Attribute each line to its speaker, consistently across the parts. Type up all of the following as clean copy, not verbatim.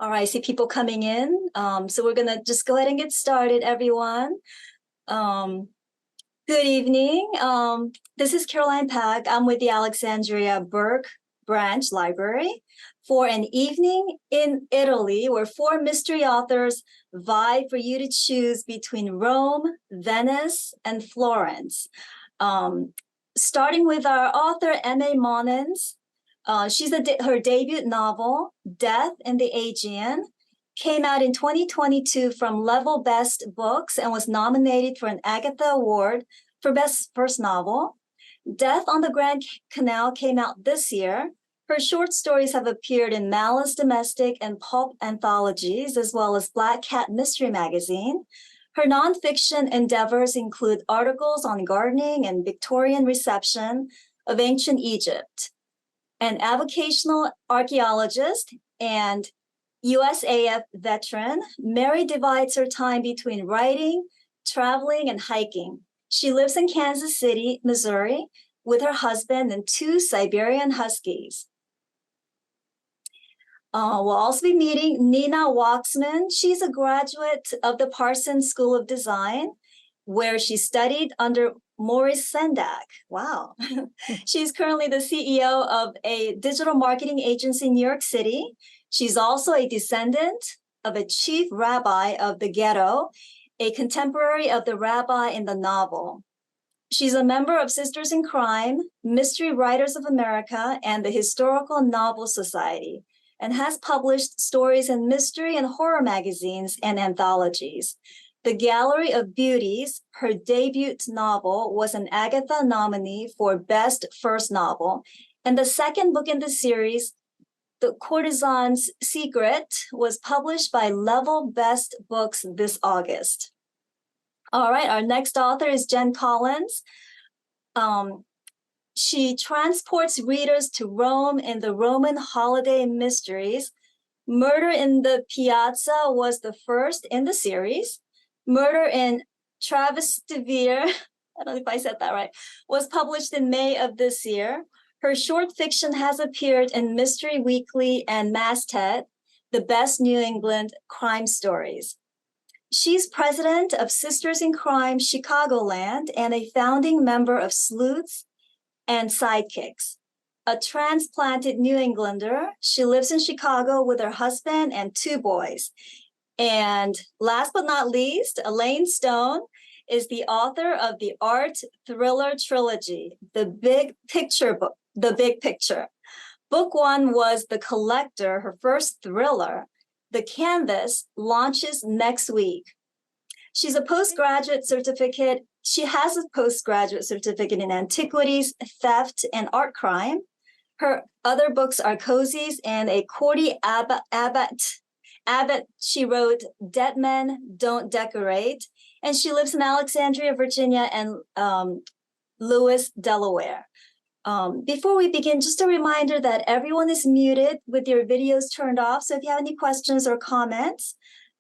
Speaker 1: All right, I see people coming in. So we're gonna just go ahead and get started, everyone. Good evening. This is Caroline Pack. I'm with the Alexandria Burke Branch Library for an evening in Italy where four mystery authors vie for you to choose between Rome, Venice, and Florence. Starting with our author, M.A. Monnin's. Her debut novel, Death in the Aegean, came out in 2022 from Level Best Books and was nominated for an Agatha Award for Best First Novel. Death on the Grand Canal came out this year. Her short stories have appeared in Malice Domestic and Pulp anthologies, as well as Black Cat Mystery Magazine. Her nonfiction endeavors include articles on gardening and Victorian reception of ancient Egypt. An avocational archaeologist and USAF veteran, Mary divides her time between writing, traveling, and hiking. She lives in Kansas City, Missouri, with her husband and two Siberian Huskies. We'll also be meeting Nina Wachsman. She's a graduate of the Parsons School of Design, where she studied under Maurice Sendak. Wow. She's currently the CEO of a digital marketing agency in New York City. She's also a descendant of a chief rabbi of the ghetto, a contemporary of the rabbi in the novel. She's a member of Sisters in Crime, Mystery Writers of America, and the Historical Novel Society, and has published stories in mystery and horror magazines and anthologies. The Gallery of Beauties, her debut novel, was an Agatha nominee for Best First Novel. And the second book in the series, The Courtesan's Secret, was published by Level Best Books this August. All right, our next author is Jen Collins. She transports readers to Rome in the Roman holiday mysteries. Murder in the Piazza was the first in the series. Murder in Trastevere, I don't know if I said that right, was published in May of this year. Her short fiction has appeared in Mystery Weekly and Masthead, the best New England crime stories. She's president of Sisters in Crime Chicagoland and a founding member of Sleuths and Sidekicks. A transplanted New Englander, she lives in Chicago with her husband and two boys. And last but not least, Elaine Stone is the author of the art thriller trilogy, The Big Picture book, The Big Picture. Book one was The Collector, her first thriller. The Canvas launches next week. She has a postgraduate certificate in antiquities, theft, and art crime. Her other books are Cozies and a Cordy Abbott. She wrote Dead Men Don't Decorate, and she lives in Alexandria, Virginia, and Lewis, Delaware. Before we begin, just a reminder that everyone is muted with your videos turned off. So if you have any questions or comments,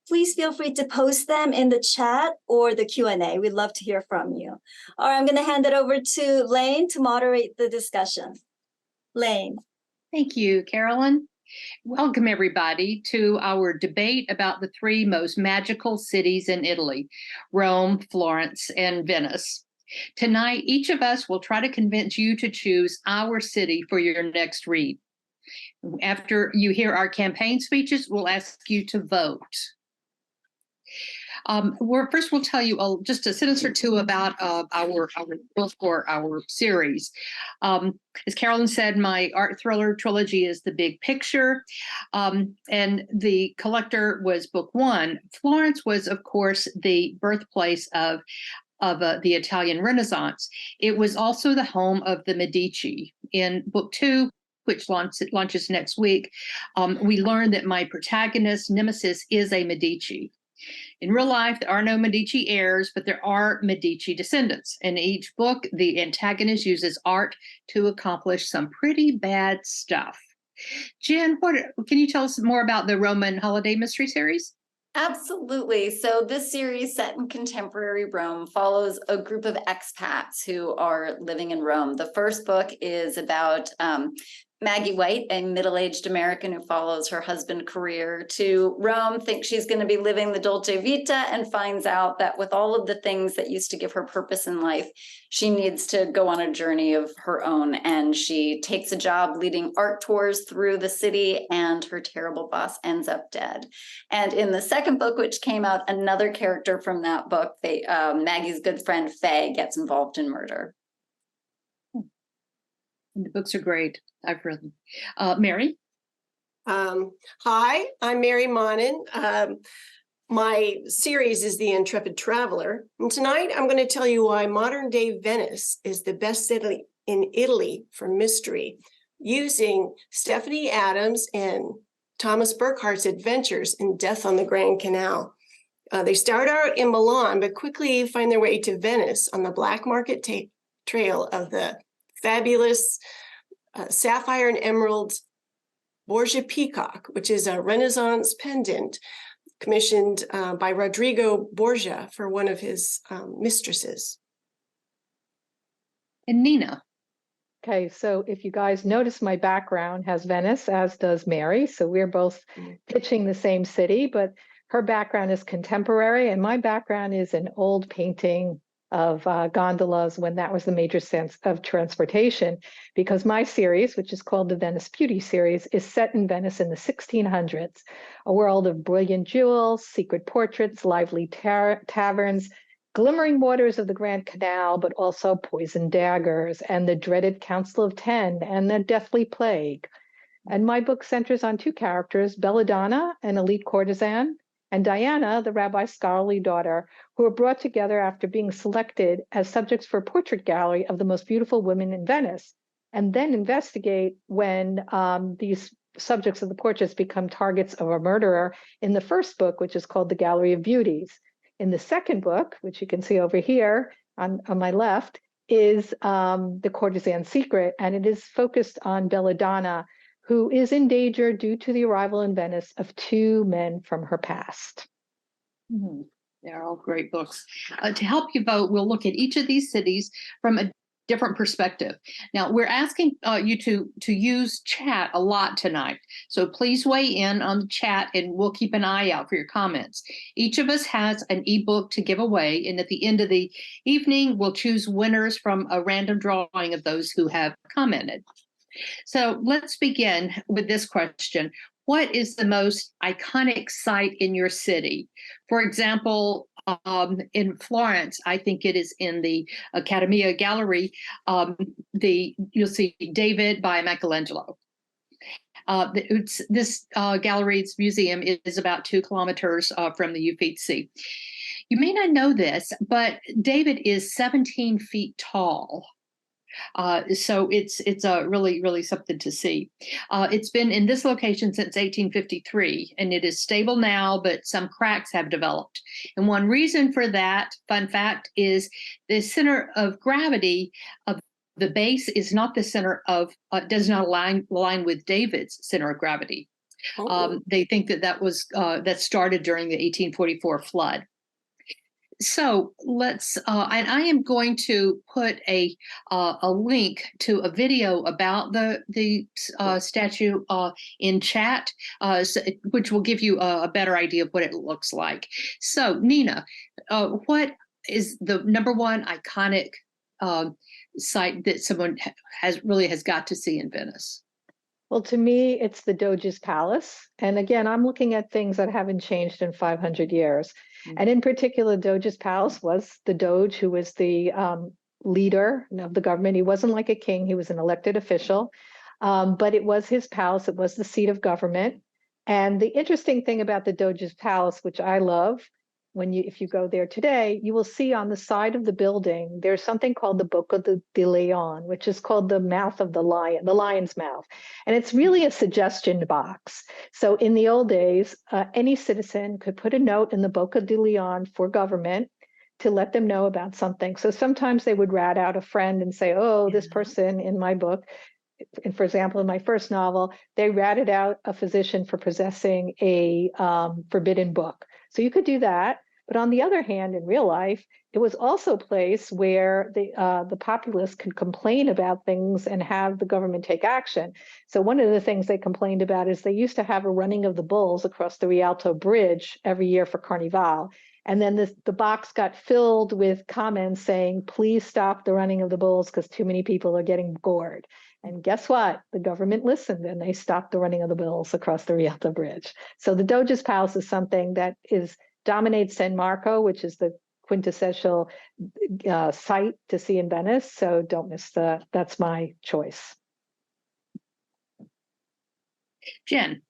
Speaker 1: please feel free to post them in the chat or the Q&A. We'd love to hear from you. All right, I'm going to hand it over to Lane to moderate the discussion. Lane.
Speaker 2: Thank you, Carolyn. Welcome, everybody, to our debate about the three most magical cities in Italy, Rome, Florence, and Venice. Tonight, each of us will try to convince you to choose our city for your next read. After you hear our campaign speeches, we'll ask you to vote. First, we'll tell you just a sentence or two about our book or our series. As Carolyn said, my art thriller trilogy is The Big Picture, and The Collector was book one. Florence was, of course, the birthplace of the Italian Renaissance. It was also the home of the Medici. In book two, which launches next week, we learn that my protagonist, Nemesis, is a Medici. In real life, there are no Medici heirs, but there are Medici descendants. In each book, the antagonist uses art to accomplish some pretty bad stuff. Jen, can you tell us more about the Roman holiday mystery series?
Speaker 3: Absolutely. So this series, set in contemporary Rome, follows a group of expats who are living in Rome. The first book is about Maggie White, a middle-aged American who follows her husband's career to Rome, thinks she's going to be living the Dolce Vita, and finds out that with all of the things that used to give her purpose in life, she needs to go on a journey of her own. And she takes a job leading art tours through the city, and her terrible boss ends up dead. And in the second book, which came out, another character from that book, Maggie's good friend Faye, gets involved in murder.
Speaker 2: The books are great. I've read them. Mary?
Speaker 4: Hi, I'm Mary Monnin. My series is The Intrepid Traveler. And tonight I'm going to tell you why modern day Venice is the best city in Italy for mystery, using Stephanie Adams and Thomas Burkhart's adventures in Death on the Grand Canal. They start out in Milan, but quickly find their way to Venice on the black market trail of the fabulous sapphire and emerald Borgia peacock, which is a Renaissance pendant commissioned by Rodrigo Borgia for one of his mistresses.
Speaker 2: And Nina?
Speaker 5: Okay, so if you guys notice, my background has Venice, as does Mary. So we're both pitching the same city, but her background is contemporary, and my background is an old painting of gondolas when that was the major sense of transportation, because my series, which is called the Venice Beauties series, is set in Venice in the 1600s, a world of brilliant jewels, secret portraits, lively taverns, glimmering waters of the Grand Canal, but also poisoned daggers and the dreaded Council of Ten and the deathly plague. And my book centers on two characters, Belladonna, an elite courtesan, and Diana, the rabbi's scholarly daughter, who are brought together after being selected as subjects for a portrait gallery of the most beautiful women in Venice, and then investigate when these subjects of the portraits become targets of a murderer in the first book, which is called The Gallery of Beauties. In the second book, which you can see over here on my left, is The Courtesan's Secret, and it is focused on Belladonna, who is in danger due to the arrival in Venice of two men from her past.
Speaker 2: They're all great books. To help you vote, we'll look at each of these cities from a different perspective. Now, we're asking you to use chat a lot tonight. So please weigh in on the chat, and we'll keep an eye out for your comments. Each of us has an ebook to give away, and at the end of the evening, we'll choose winners from a random drawing of those who have commented. So let's begin with this question. What is the most iconic site in your city? For example, in Florence, I think it is in the Accademia Gallery. You'll see David by Michelangelo. This gallery's museum is about 2 kilometers from the Uffizi. You may not know this, but David is 17 feet tall. So it's really something to see. It's been in this location since 1853, and it is stable now, but some cracks have developed. And one reason for that, fun fact, is the center of gravity of the base is not the center of, does not align with David's center of gravity. They think that started during the 1844 flood. So let's, and I am going to put a link to a video about the statue in chat, which will give you a better idea of what it looks like. So Nina, what is the number one iconic site that someone has got to see in Venice?
Speaker 5: Well, to me, it's the Doge's Palace. And again, I'm looking at things that haven't changed in 500 years. And in particular, Doge's Palace was the Doge, who was the leader of the government. He wasn't like a king, he was an elected official, but it was his palace, it was the seat of government. And the interesting thing about the Doge's Palace, which I love, if you go there today, you will see on the side of the building, there's something called the Bocca di Leon, which is called the mouth of the lion, the lion's mouth. And it's really a suggestion box. So in the old days, any citizen could put a note in the Bocca di Leon for government to let them know about something. So sometimes they would rat out a friend and say, oh, this person in my book, and for example, in my first novel, they ratted out a physician for possessing a forbidden book. So you could do that. But on the other hand, in real life, it was also a place where the populace could complain about things and have the government take action. So one of the things they complained about is they used to have a running of the bulls across the Rialto Bridge every year for Carnival. And then the box got filled with comments saying, please stop the running of the bulls because too many people are getting gored. And guess what? The government listened and they stopped the running of the bulls across the Rialto Bridge. So the Doge's Palace is something that dominates San Marco, which is the quintessential site to see in Venice. So don't miss that's my choice.
Speaker 2: Jen.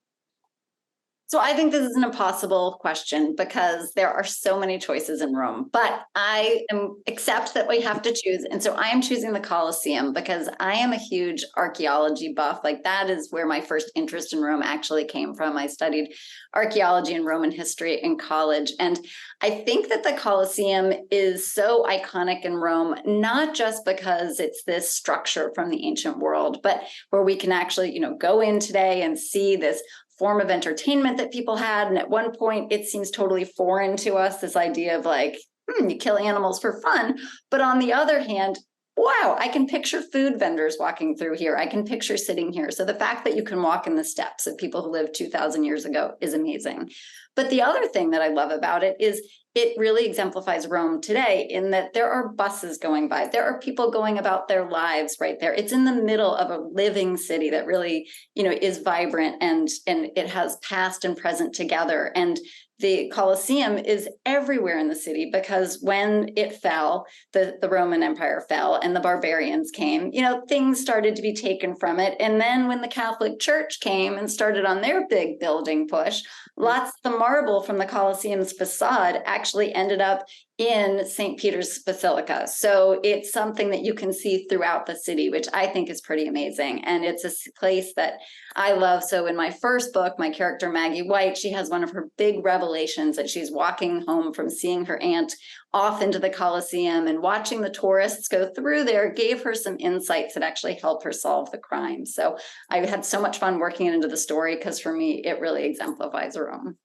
Speaker 3: So I think this is an impossible question because there are so many choices in Rome, but I accept that we have to choose. And so I am choosing the Colosseum because I am a huge archaeology buff. Like that is where my first interest in Rome actually came from. I studied archaeology and Roman history in college. And I think that the Colosseum is so iconic in Rome, not just because it's this structure from the ancient world, but where we can actually, go in today and see this form of entertainment that people had. And at one point, it seems totally foreign to us, this idea of like, you kill animals for fun. But on the other hand, wow, I can picture food vendors walking through here. I can picture sitting here. So the fact that you can walk in the steps of people who lived 2,000 years ago is amazing. But the other thing that I love about it is it really exemplifies Rome today in that there are buses going by. There are people going about their lives right there. It's in the middle of a living city that really, is vibrant and it has past and present together. And the Colosseum is everywhere in the city because when it fell, the Roman Empire fell and the barbarians came, things started to be taken from it. And then when the Catholic Church came and started on their big building push, lots of the marble from the Colosseum's facade actually ended up in St. Peter's Basilica. So it's something that you can see throughout the city, which I think is pretty amazing. And it's a place that I love. So in my first book, my character Maggie White, she has one of her big revelations that she's walking home from seeing her aunt off into the Colosseum, and watching the tourists go through there gave her some insights that actually helped her solve the crime. So I had so much fun working it into the story because for me, it really exemplifies Rome.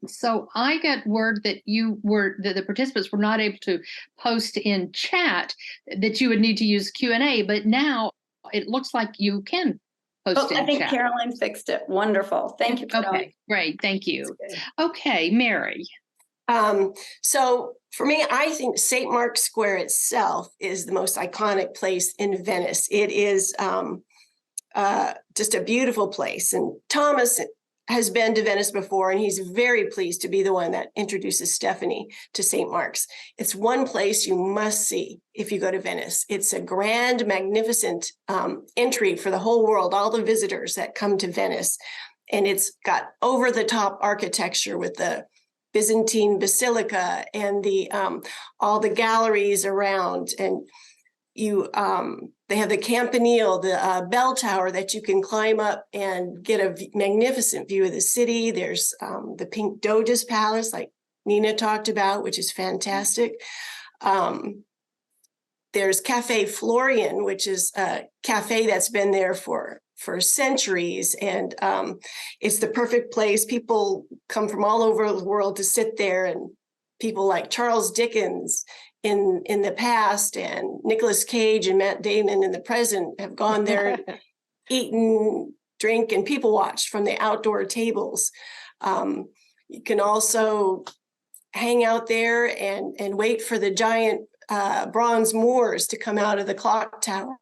Speaker 2: So I got word that the participants were not able to post in chat, that you would need to use Q&A, but now it looks like you can post in chat.
Speaker 3: I think Caroline fixed it. Wonderful. Thank you.
Speaker 2: Okay, great. Thank you. Okay, Mary.
Speaker 4: So for me, I think St. Mark's Square itself is the most iconic place in Venice. It is just a beautiful place. And Thomas has been to Venice before, and he's very pleased to be the one that introduces Stephanie to St. Mark's. It's one place you must see if you go to Venice. It's a grand, magnificent entry for the whole world, all the visitors that come to Venice. And it's got over-the-top architecture with the Byzantine Basilica and the all the galleries around, and they have the Campanile, the bell tower that you can climb up and get a magnificent view of the city. There's the Pink Doge's Palace, like Nina talked about, which is fantastic. There's Cafe Florian, which is a cafe that's been there for centuries, and it's the perfect place. People come from all over the world to sit there, and people like Charles Dickens in the past and Nicolas Cage and Matt Damon in the present have gone there, eaten, drink, and people watched from the outdoor tables. You can also hang out there and wait for the giant bronze Moors to come out of the clock tower,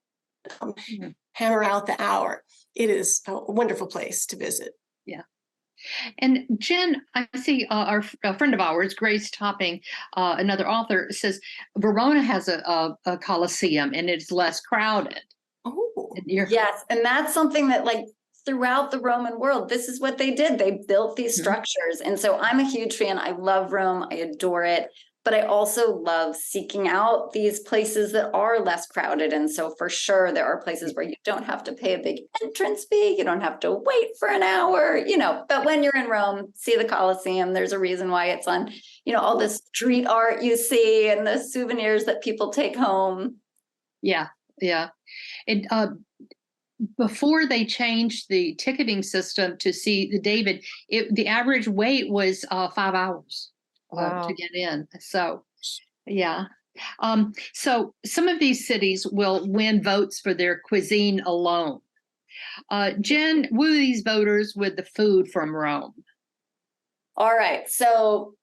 Speaker 4: hammer out the hour. It is a wonderful place to visit.
Speaker 2: Yeah. And Jen, I see a friend of ours, Grace Topping, another author, says Verona has a Colosseum and it's less crowded.
Speaker 4: Oh,
Speaker 3: yes. And that's something that throughout the Roman world, this is what they did. They built these structures. And so I'm a huge fan. I love Rome. I adore it. But I also love seeking out these places that are less crowded. And so for sure, there are places where you don't have to pay a big entrance fee. You don't have to wait for an hour, but when you're in Rome, see the Colosseum. There's a reason why it's on, all the street art you see and the souvenirs that people take home.
Speaker 2: Yeah. Yeah. And before they changed the ticketing system to see the David, the average wait was 5 hours to
Speaker 5: Wow.
Speaker 2: get in. So, yeah. So some of these cities will win votes for their cuisine alone. Jen, woo these voters with the food from Rome.
Speaker 3: All right. So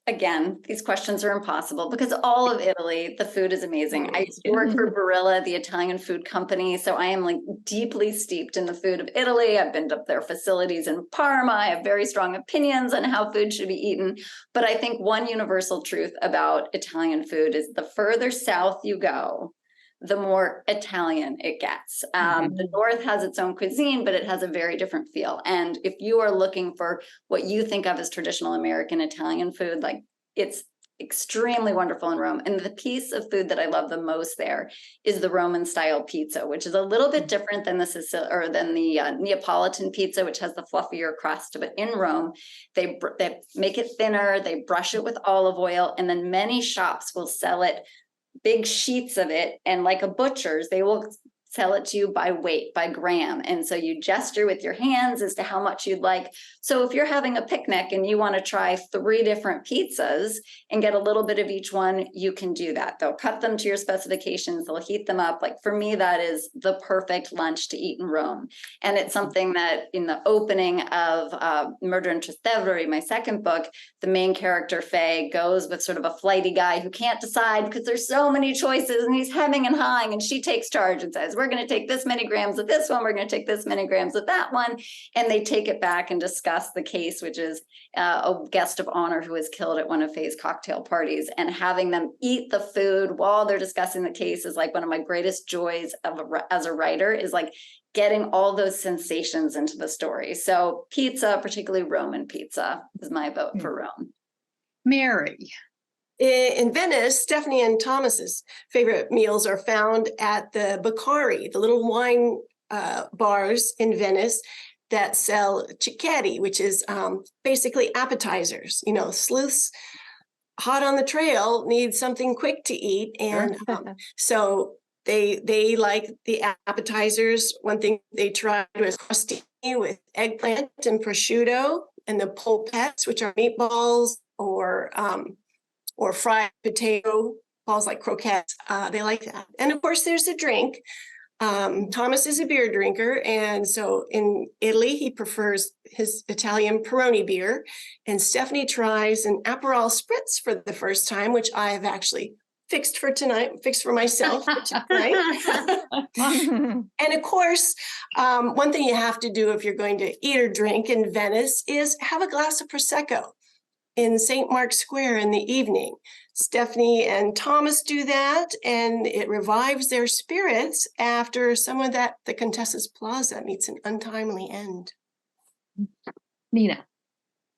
Speaker 3: again, these questions are impossible because all of Italy, the food is amazing. I used to work for Barilla, the Italian food company. So I am like deeply steeped in the food of Italy. I've been to their facilities in Parma. I have very strong opinions on how food should be eaten. But I think one universal truth about Italian food is the further south you go, the more Italian it gets. The North has its own cuisine, but it has a very different feel. And if you are looking for what you think of as traditional American Italian food, like it's extremely wonderful in Rome. And the piece of food that I love the most there is the Roman style pizza, which is a little bit different than the Neapolitan pizza, which has the fluffier crust. But in Rome, they make it thinner, they brush it with olive oil, and then many shops will sell it big sheets of it, and like a butcher's, they will sell it to you by weight, by gram. And so you gesture with your hands as to how much you'd like. So if you're having a picnic and you want to try 3 different pizzas and get a little bit of each one, you can do that. They'll cut them to your specifications. They'll heat them up. Like for me, that is the perfect lunch to eat in Rome. And it's something that in the opening of Murder in Trastevere, my second book, the main character, Faye, goes with sort of a flighty guy who can't decide because there's so many choices and he's hemming and hawing, and she takes charge and says, we're going to take this many grams of this one, we're going to take this many grams of that one. And they take it back and discuss the case, which is a guest of honor who was killed at one of Faye's cocktail parties. And having them eat the food while they're discussing the case is like one of my greatest joys as a writer, is like getting all those sensations into the story. So pizza, particularly Roman pizza, is my vote for Rome.
Speaker 2: Mary.
Speaker 4: In Venice, Stephanie and Thomas's favorite meals are found at the Baccari, the little wine bars in Venice that sell cicchetti, which is basically appetizers. You know, sleuths hot on the trail need something quick to eat, and so they like the appetizers. One thing they tried was crostini with eggplant and prosciutto, and the polpettes, which are meatballs or fried potato balls like croquettes. They like that. And of course, there's a drink. Thomas is a beer drinker. And so in Italy, he prefers his Italian Peroni beer. And Stephanie tries an Aperol Spritz for the first time, which I have actually fixed for myself for tonight. And of course, one thing you have to do if you're going to eat or drink in Venice is have a glass of Prosecco in St. Mark's Square in the evening. Stephanie and Thomas do that, and it revives their spirits after someone at the Contessa's Plaza meets an untimely end.
Speaker 2: Nina.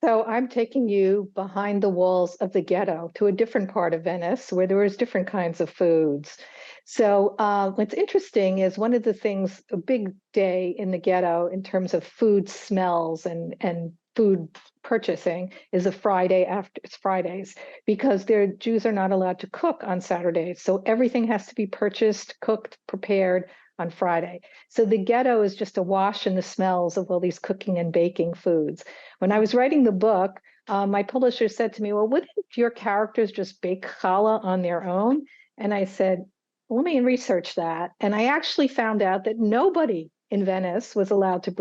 Speaker 5: So I'm taking you behind the walls of the ghetto to a different part of Venice where there was different kinds of foods. So what's interesting is one of the things, a big day in the ghetto in terms of food smells and food purchasing is a Friday after it's Fridays, because their Jews are not allowed to cook on Saturdays. So everything has to be purchased, cooked, prepared on Friday. So the ghetto is just awash in the smells of all these cooking and baking foods. When I was writing the book, my publisher said to me, well, wouldn't your characters just bake challah on their own? And I said, let me research that. And I actually found out that nobody in Venice was allowed to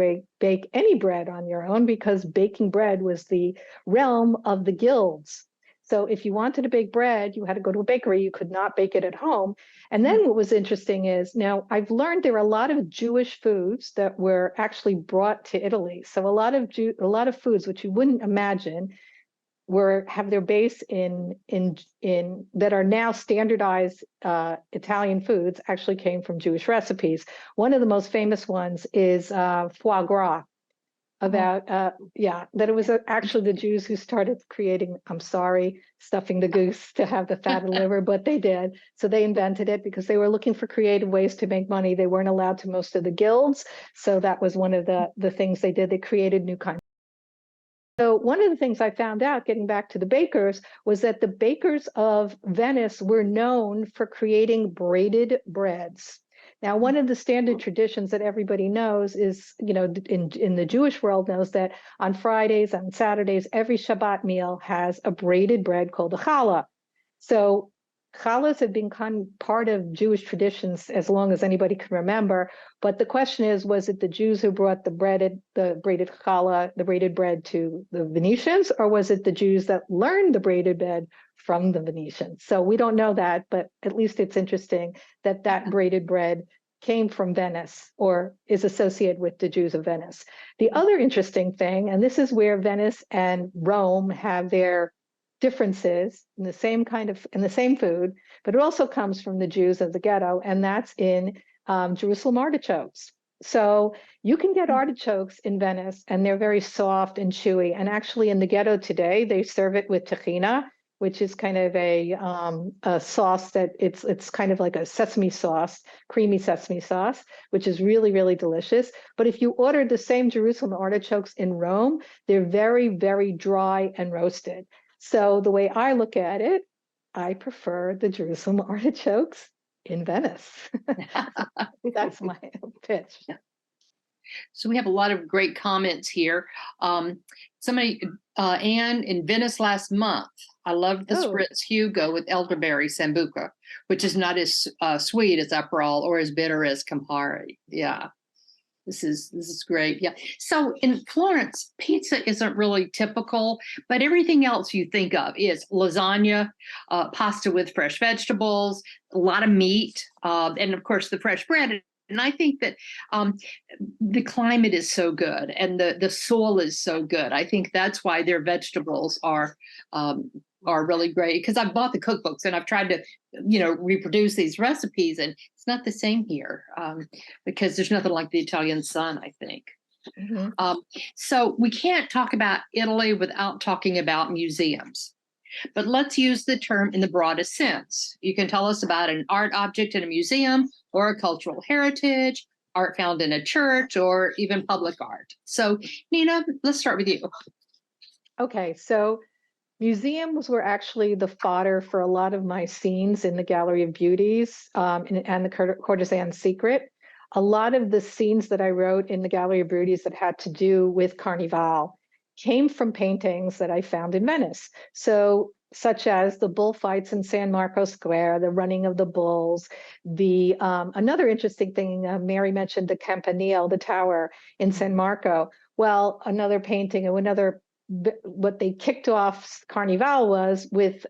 Speaker 5: bake any bread on your own, because baking bread was the realm of the guilds. So if you wanted to bake bread, you had to go to a bakery. You could not bake it at home. And then what was interesting is, now I've learned there are a lot of Jewish foods that were actually brought to Italy. So a lot of foods which you wouldn't imagine have their base in that are now standardized Italian foods actually came from Jewish recipes. One of the most famous ones is foie gras. That it was actually the Jews who started creating, stuffing the goose to have the fatted liver, but they did. So they invented it because they were looking for creative ways to make money. They weren't allowed to most of the guilds. So that was one of the things they did. They created new kinds. So one of the things I found out, getting back to the bakers, was that the bakers of Venice were known for creating braided breads. Now, one of the standard traditions that everybody knows is, in the Jewish world knows that on Fridays, on Saturdays, every Shabbat meal has a braided bread called a challah. So challahs have been part of Jewish traditions as long as anybody can remember. But the question is, was it the Jews who brought the braided challah, the braided bread to the Venetians, or was it the Jews that learned the braided bread from the Venetians? So we don't know that, but at least it's interesting that braided bread came from Venice or is associated with the Jews of Venice. The other interesting thing, and this is where Venice and Rome have their differences in the same food, but it also comes from the Jews of the ghetto, and that's in Jerusalem artichokes. So you can get artichokes in Venice, and they're very soft and chewy. And actually, in the ghetto today, they serve it with tahina, which is kind of a sauce that it's kind of like a sesame sauce, creamy sesame sauce, which is really, really delicious. But if you order the same Jerusalem artichokes in Rome, they're very, very dry and roasted. So the way I look at it, I prefer the Jerusalem artichokes in Venice. That's my pitch.
Speaker 2: So we have a lot of great comments here. Somebody, Anne, in Venice last month, I loved the Spritz Hugo with elderberry sambuca, which is not as sweet as Aperol or as bitter as Campari. Yeah. This is great. Yeah. So in Florence, pizza isn't really typical, but everything else you think of is lasagna, pasta with fresh vegetables, a lot of meat, and of course the fresh bread. And I think that the climate is so good and the soil is so good. I think that's why their vegetables are really great, because I've bought the cookbooks and I've tried to, reproduce these recipes, and it's not the same here because there's nothing like the Italian sun, I think.
Speaker 5: Mm-hmm.
Speaker 2: So we can't talk about Italy without talking about museums. But let's use the term in the broadest sense. You can tell us about an art object in a museum or a cultural heritage, art found in a church, or even public art. So, Nina, let's start with you.
Speaker 5: Okay, so museums were actually the fodder for a lot of my scenes in the Gallery of Beauties and the Courtesan's Secret. A lot of the scenes that I wrote in the Gallery of Beauties that had to do with Carnival came from paintings that I found in Venice. So, such as the bullfights in San Marco Square, the running of the bulls, another interesting thing, Mary mentioned the Campanile, the tower in San Marco. Well, another painting, what they kicked off Carnival was with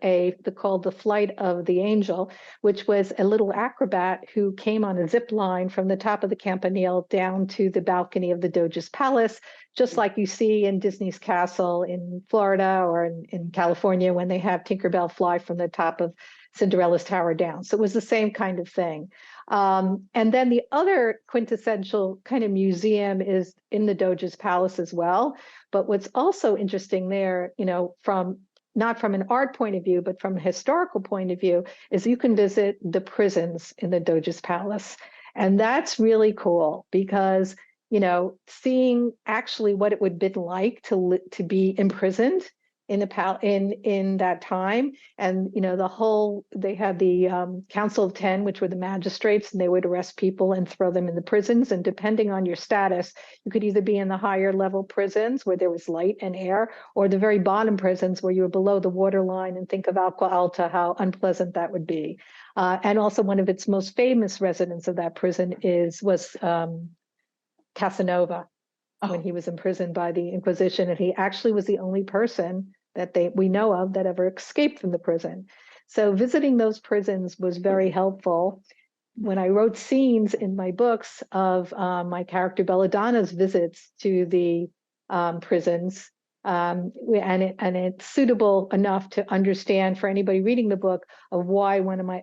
Speaker 5: called the Flight of the Angel, which was a little acrobat who came on a zip line from the top of the Campanile down to the balcony of the Doge's Palace, just like you see in Disney's castle in Florida or in California when they have Tinkerbell fly from the top of Cinderella's tower down. So it was the same kind of thing. And then the other quintessential kind of museum is in the Doge's Palace as well. But what's also interesting there, not from an art point of view, but from a historical point of view, is you can visit the prisons in the Doge's Palace. And that's really cool because, seeing actually what it would have been like to be imprisoned in that time. And, they had the Council of 10, which were the magistrates, and they would arrest people and throw them in the prisons. And depending on your status, you could either be in the higher level prisons where there was light and air, or the very bottom prisons where you were below the waterline, and think of Aqua Alta, how unpleasant that would be. And also one of its most famous residents of that prison was Casanova, when he was imprisoned by the Inquisition. And he actually was the only person that we know of that ever escaped from the prison. So visiting those prisons was very helpful. When I wrote scenes in my books of my character Belladonna's visits to the prisons, and it's suitable enough to understand for anybody reading the book of why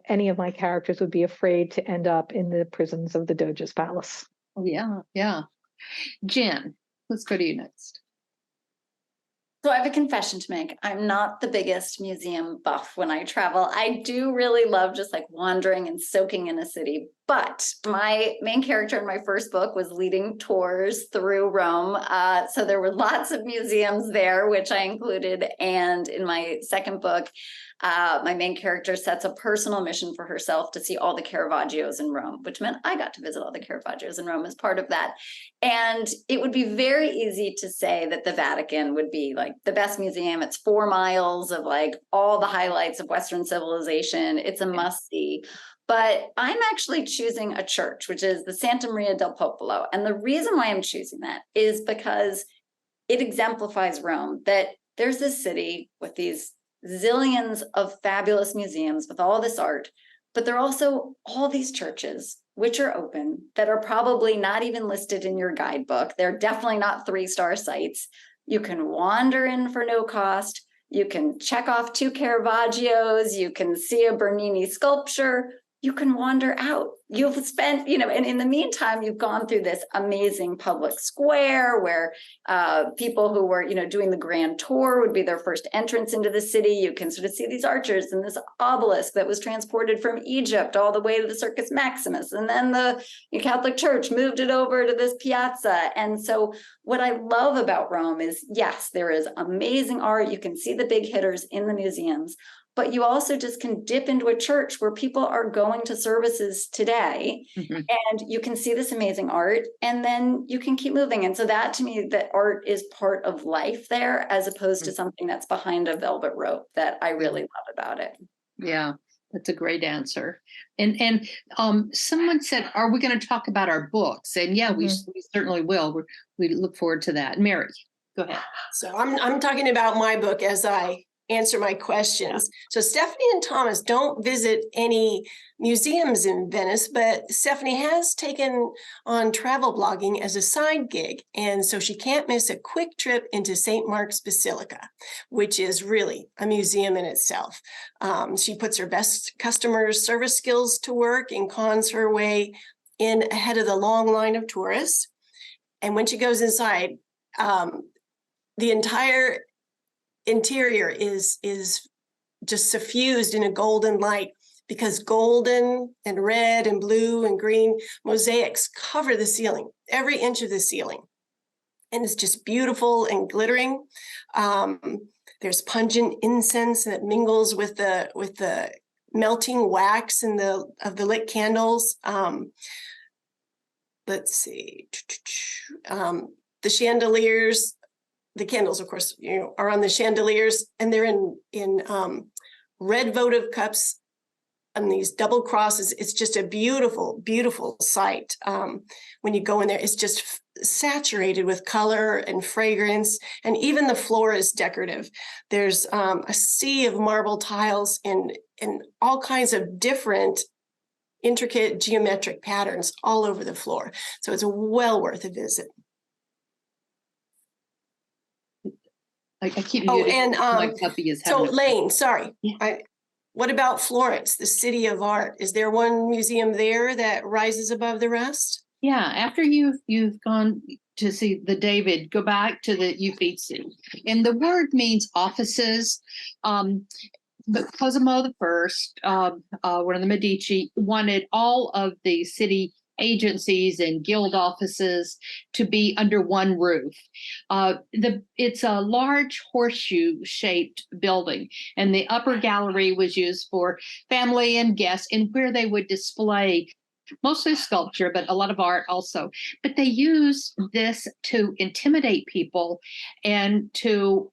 Speaker 5: any of my characters would be afraid to end up in the prisons of the Doge's Palace.
Speaker 2: Oh, yeah. Jen, let's go to you next.
Speaker 3: So I have a confession to make. I'm not the biggest museum buff when I travel. I do really love just like wandering and soaking in a city. But my main character in my first book was leading tours through Rome. So there were lots of museums there, which I included. And in my second book, My main character sets a personal mission for herself to see all the Caravaggios in Rome, which meant I got to visit all the Caravaggios in Rome as part of that. And it would be very easy to say that the Vatican would be like the best museum. It's 4 miles of like all the highlights of Western civilization. It's a must-see. But I'm actually choosing a church, which is the Santa Maria del Popolo. And the reason why I'm choosing that is because it exemplifies Rome, that there's this city with these zillions of fabulous museums with all this art, but there are also all these churches which are open that are probably not even listed in your guidebook. They're definitely not 3-star sites. You can wander in for no cost. You can check off 2 Caravaggios. You can see a Bernini sculpture. You can wander out. You've spent, and in the meantime, you've gone through this amazing public square where people who were, doing the grand tour would be their first entrance into the city. You can sort of see these archers and this obelisk that was transported from Egypt all the way to the Circus Maximus. And then the Catholic Church moved it over to this piazza. And so what I love about Rome is, yes, there is amazing art. You can see the big hitters in the museums, but you also just can dip into a church where people are going to services today, and you can see this amazing art, and then you can keep moving. And so that, to me, that art is part of life there, as opposed to something that's behind a velvet rope, that I really love about it.
Speaker 2: Yeah, that's a great answer. And someone said, are we going to talk about our books? And yeah, we certainly will. We look forward to that. Mary, go ahead.
Speaker 4: So I'm talking about my book as I answer my questions. So Stephanie and Thomas don't visit any museums in Venice, but Stephanie has taken on travel blogging as a side gig. And so she can't miss a quick trip into St. Mark's Basilica, which is really a museum in itself. She puts her best customer service skills to work and cons her way in ahead of the long line of tourists. And when she goes inside, the entire interior is just suffused in a golden light, because golden and red and blue and green mosaics cover the ceiling, every inch of the ceiling. And it's just beautiful and glittering. There's pungent incense that mingles with the melting wax and of the lit candles. Let's see. The chandeliers, the candles, of course, are on the chandeliers, and they're in red votive cups and these double crosses. It's just a beautiful, beautiful sight. When you go in there, it's just saturated with color and fragrance, and even the floor is decorative. There's a sea of marble tiles in all kinds of different intricate geometric patterns all over the floor. So it's well worth a visit.
Speaker 2: I keep
Speaker 4: Oh,
Speaker 2: muting.
Speaker 4: and
Speaker 2: My puppy is
Speaker 4: so
Speaker 2: having
Speaker 4: Lane, sorry.
Speaker 2: Yeah.
Speaker 4: What about Florence, the city of art? Is there one museum there that rises above the rest?
Speaker 2: Yeah, after you've gone to see the David, go back to the Uffizi. And the word means offices. But Cosimo the First, one of the Medici, wanted all of the city agencies and guild offices to be under one roof. It's a large horseshoe-shaped building, and the upper gallery was used for family and guests, and where they would display mostly sculpture, but a lot of art also. But they use this to intimidate people and to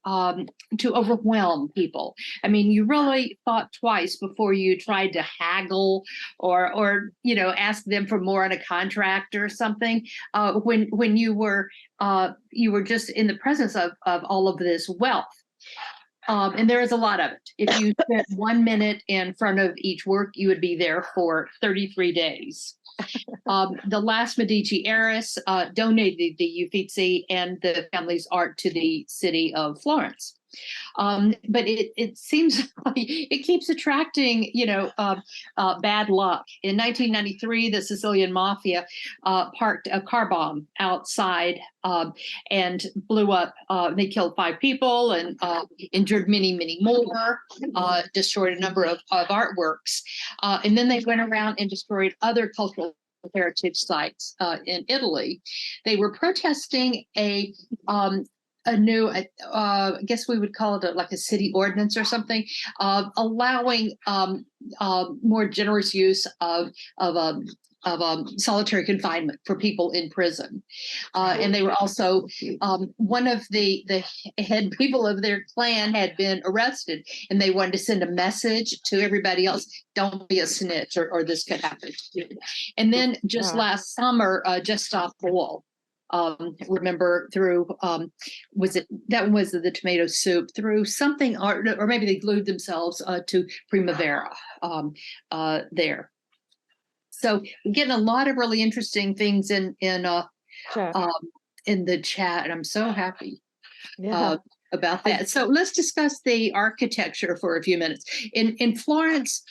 Speaker 2: overwhelm people. I mean, you really thought twice before you tried to haggle or ask them for more on a contract or something. When you were just in the presence of all of this wealth. And there is a lot of it. If you spent 1 minute in front of each work, you would be there for 33 days. The last Medici heiress donated the Uffizi and the family's art to the city of Florence. But it seems like it keeps attracting, bad luck. In 1993, the Sicilian mafia parked a car bomb outside and blew up. They killed 5 people and injured many, many more, destroyed a number of artworks. And then they went around and destroyed other cultural heritage sites in Italy. They were protesting a a new, I guess we would call it like a city ordinance or something, allowing more generous use of solitary confinement for people in prison. And they were also, one of the head people of their clan had been arrested, and they wanted to send a message to everybody else, don't be a snitch, or this could happen to you. And then just last summer, Just Stop Oil. Remember through, was it, that one was the tomato soup, through something, or maybe they glued themselves to Primavera there. So we're getting a lot of really interesting things in the chat, and I'm so happy about that. So let's discuss the architecture for a few minutes. In Florence,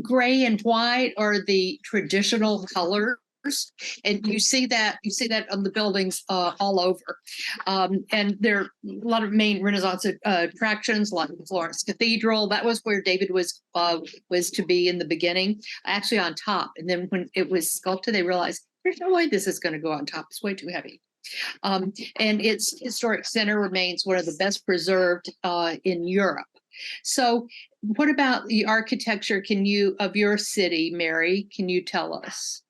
Speaker 2: gray and white are the traditional colors. And you see that on the buildings all over, and there are a lot of main Renaissance attractions, like the Florence Cathedral. That was where David was to be in the beginning, actually on top. And then when it was sculpted, they realized there's no way this is going to go on top. It's way too heavy. And its historic center remains one of the best preserved in Europe. So, what about the architecture? Of your city, Mary? Can you tell us?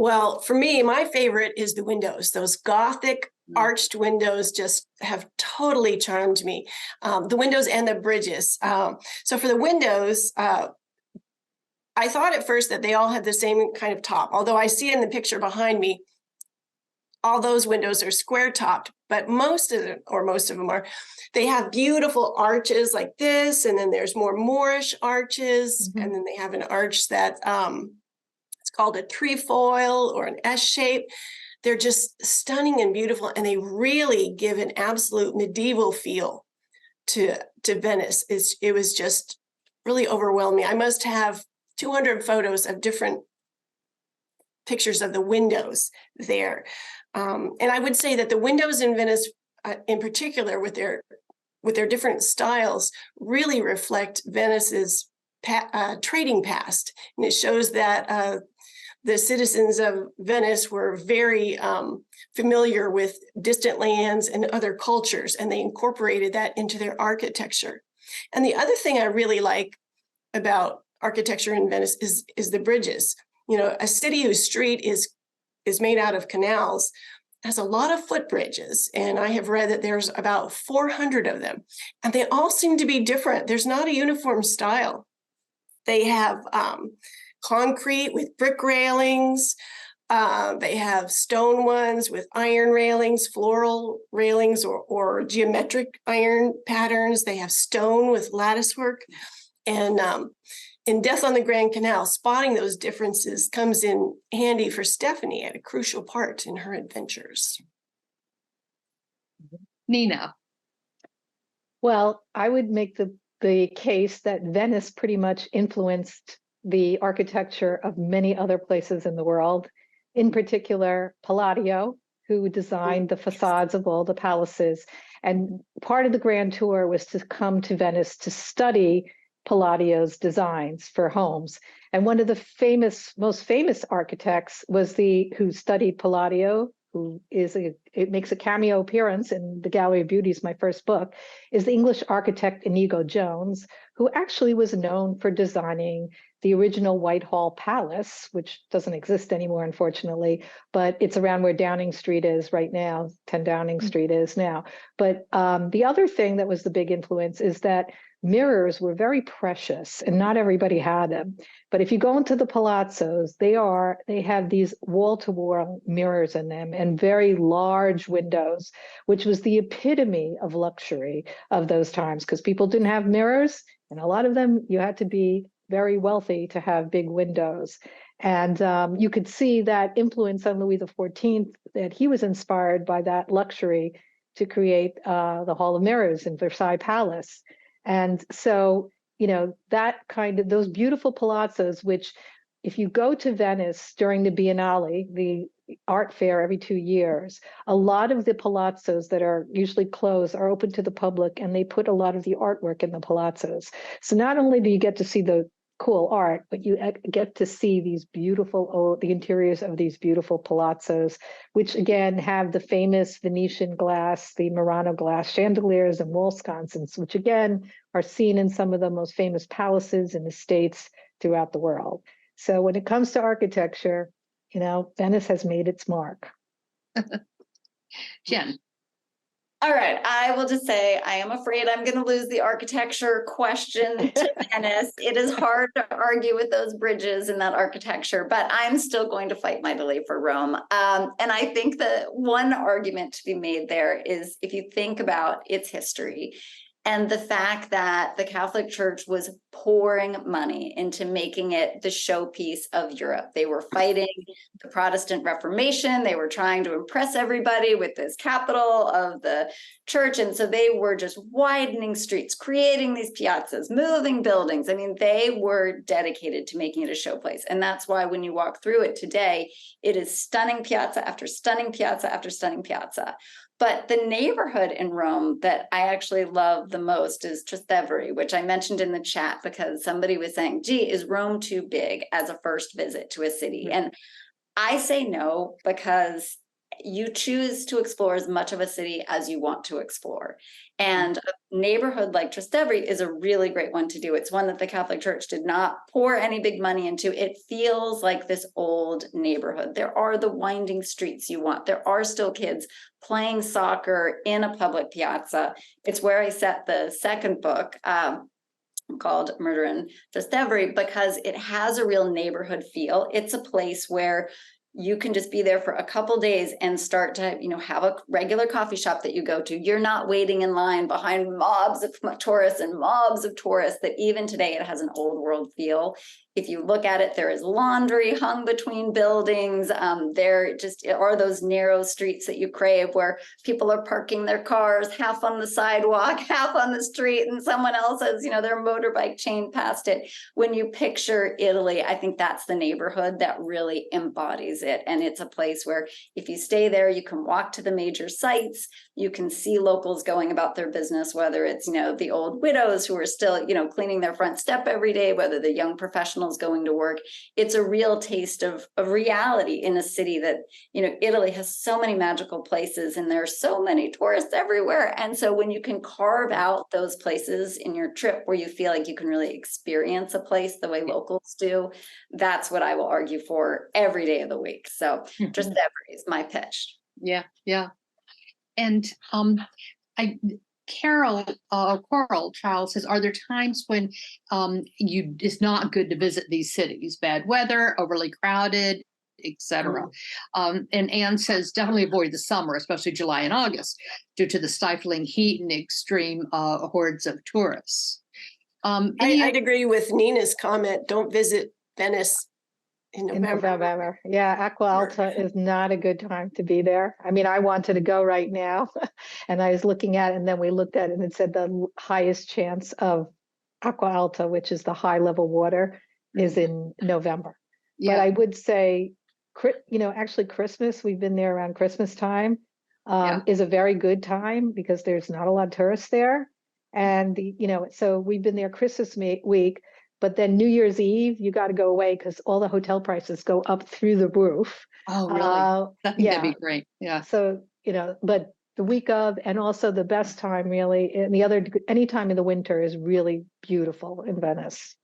Speaker 4: Well, for me, my favorite is the windows. Those Gothic arched windows just have totally charmed me. The windows and the bridges. So for the windows, I thought at first that they all had the same kind of top, although I see in the picture behind me, all those windows are square topped, but most of them are. They have beautiful arches like this, and then there's more Moorish arches, and then they have an arch that it's called a trefoil or an S shape. They're just stunning and beautiful, and they really give an absolute medieval feel to Venice. It was just really overwhelming. I must have 200 photos of different pictures of the windows there. And I would say that the windows in Venice, in particular, with their different styles, really reflect Venice's trading past. And it shows that the citizens of Venice were very familiar with distant lands and other cultures, and they incorporated that into their architecture. And the other thing I really like about architecture in Venice is the bridges. You know, a city whose street is made out of canals has a lot of footbridges, and I have read that there's about 400 of them, and they all seem to be different. There's not a uniform style. They have concrete with brick railings. They have stone ones with iron railings, floral railings, or geometric iron patterns. They have stone with lattice work. And in Death on the Grand Canal, spotting those differences comes in handy for Stephanie at a crucial part in her adventures.
Speaker 2: Nina.
Speaker 5: Well, I would make the case that Venice pretty much influenced the architecture of many other places in the world, in particular Palladio, who designed the facades of all the palaces. And part of the grand tour was to come to Venice to study Palladio's designs for homes. And one of the most famous architects was who studied Palladio, who it makes a cameo appearance in the Gallery of Beauties, my first book, is the English architect Inigo Jones, who actually was known for designing the original Whitehall Palace, which doesn't exist anymore, unfortunately, but it's around where Downing Street is right now, 10 Downing Street is now. But the other thing that was the big influence is that mirrors were very precious, and not everybody had them. But if you go into the palazzos, they have these wall-to-wall mirrors in them and very large windows, which was the epitome of luxury of those times, because people didn't have mirrors, and a lot of them, you had to be very wealthy to have big windows. And you could see that influence on Louis XIV, that he was inspired by that luxury to create the Hall of Mirrors in Versailles Palace. And so, those beautiful palazzos, which if you go to Venice during the Biennale, the art fair every 2 years, a lot of the palazzos that are usually closed are open to the public, and they put a lot of the artwork in the palazzos. So not only do you get to see the cool art, but you get to see these beautiful, the interiors of these beautiful palazzos, which again have the famous Venetian glass, the Murano glass chandeliers and wall sconces, which again are seen in some of the most famous palaces and estates throughout the world. So when it comes to architecture, Venice has made its mark.
Speaker 2: Jen.
Speaker 3: All right, I will just say I am afraid I'm going to lose the architecture question to Venice. It is hard to argue with those bridges and that architecture, but I'm still going to fight mightily for Rome. And I think the one argument to be made there is if you think about its history and the fact that the Catholic Church was pouring money into making it the showpiece of Europe. They were fighting the Protestant Reformation. They were trying to impress everybody with this capital of the church. And so they were just widening streets, creating these piazzas, moving buildings. I mean, they were dedicated to making it a showplace. And that's why when you walk through it today, it is stunning piazza after stunning piazza after stunning piazza. But the neighborhood in Rome that I actually love the most is Trastevere, which I mentioned in the chat because somebody was saying, gee, is Rome too big as a first visit to a city? Mm-hmm. And I say no, because you choose to explore as much of a city as you want to explore. And a neighborhood like Trastevere is a really great one to do. It's one that the Catholic Church did not pour any big money into. It feels like this old neighborhood. There are the winding streets you want. There are still kids playing soccer in a public piazza. It's where I set the second book, called Murder in Trastevere, because it has a real neighborhood feel. It's a place where you can just be there for a couple days and start to, have a regular coffee shop that you go to. You're not waiting in line behind mobs of tourists and mobs of tourists. That even today it has an old world feel. If you look at it, there is laundry hung between buildings. There just are those narrow streets that you crave where people are parking their cars half on the sidewalk, half on the street, and someone else has, their motorbike chained past it. When you picture Italy, I think that's the neighborhood that really embodies it. And it's a place where if you stay there, you can walk to the major sites. You can see locals going about their business, whether it's, the old widows who are still, cleaning their front step every day, whether the young professionals going to work. It's a real taste of reality in a city that, Italy has so many magical places and there's so many tourists everywhere. And so when you can carve out those places in your trip where you feel like you can really experience a place the way locals do, that's what I will argue for every day of the week. So just that is my pitch.
Speaker 2: Yeah. Yeah. And Coral Child says, are there times when it's not good to visit these cities? Bad weather, overly crowded, etc. And Anne says, definitely avoid the summer, especially July and August, due to the stifling heat and extreme hordes of tourists.
Speaker 4: I'd agree with Nina's comment. Don't visit Venice in November.
Speaker 5: Yeah, Acqua Alta is not a good time to be there. I mean, I wanted to go right now and I was looking at it, and then we looked at it and it said the highest chance of Acqua Alta, which is the high level water, is in November. Yeah. But I would say, actually Christmas, we've been there around Christmas time, is a very good time because there's not a lot of tourists there. And, so we've been there Christmas week. But then New Year's Eve, you got to go away because all the hotel prices go up through the roof.
Speaker 2: Oh, really? I think that'd be great. Yeah.
Speaker 5: So, but the week of, and also the best time really, and any time in the winter is really beautiful in Venice.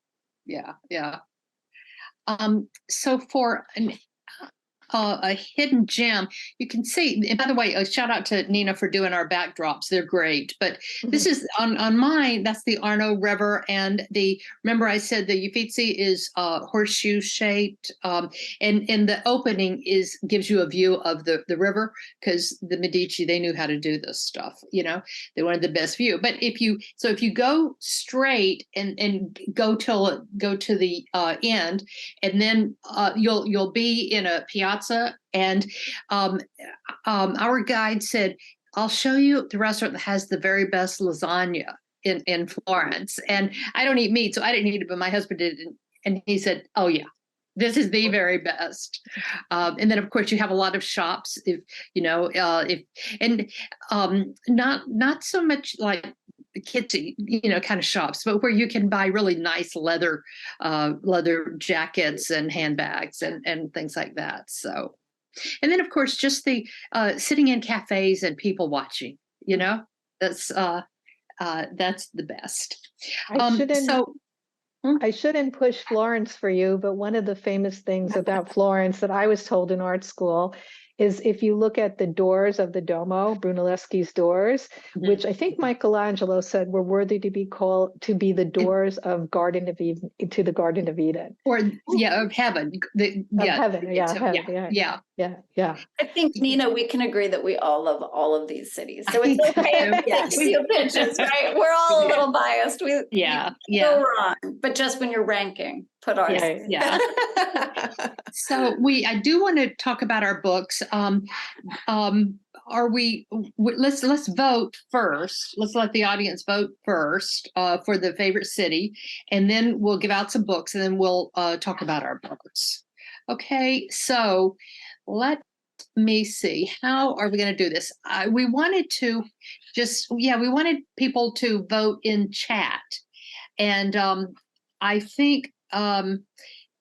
Speaker 2: Yeah. Yeah. So for a hidden gem, you can see, and by the way, a shout out to Nina for doing our backdrops. They're great. But this is on mine, that's the Arno River. And remember I said the Uffizi is horseshoe shaped. And the opening gives you a view of the river, because the Medici, they knew how to do this stuff. They wanted the best view. But if you go straight and go to the end, and then you'll be in a piazza. And our guide said, I'll show you the restaurant that has the very best lasagna in Florence. And I don't eat meat, so I didn't eat it, but my husband did. And he said, oh yeah, this is the very best. And then of course you have a lot of shops, not so much like kitty, kind of shops, but where you can buy really nice leather jackets and handbags and things like that. So, and then of course, just the sitting in cafes and people watching, that's the best.
Speaker 5: I shouldn't push Florence for you, but one of the famous things about Florence that I was told in art school is if you look at the doors of the Duomo, Brunelleschi's doors, which I think Michelangelo said were worthy to be called to be the doors of Garden of Eden, to the Garden of Eden.
Speaker 2: Or of heaven.
Speaker 5: Heaven.
Speaker 3: I think, Nina, we can agree that we all love all of these cities. So it's okay if you pitches, right? We're all a little biased. We go wrong, but just when you're ranking, put ours.
Speaker 2: Yeah. So I do want to talk about our books. Let's vote first. Let's let the audience vote first for the favorite city, and then we'll give out some books, and then we'll talk about our books. Okay, so let me see. How are we going to do this? We wanted people to vote in chat, and I think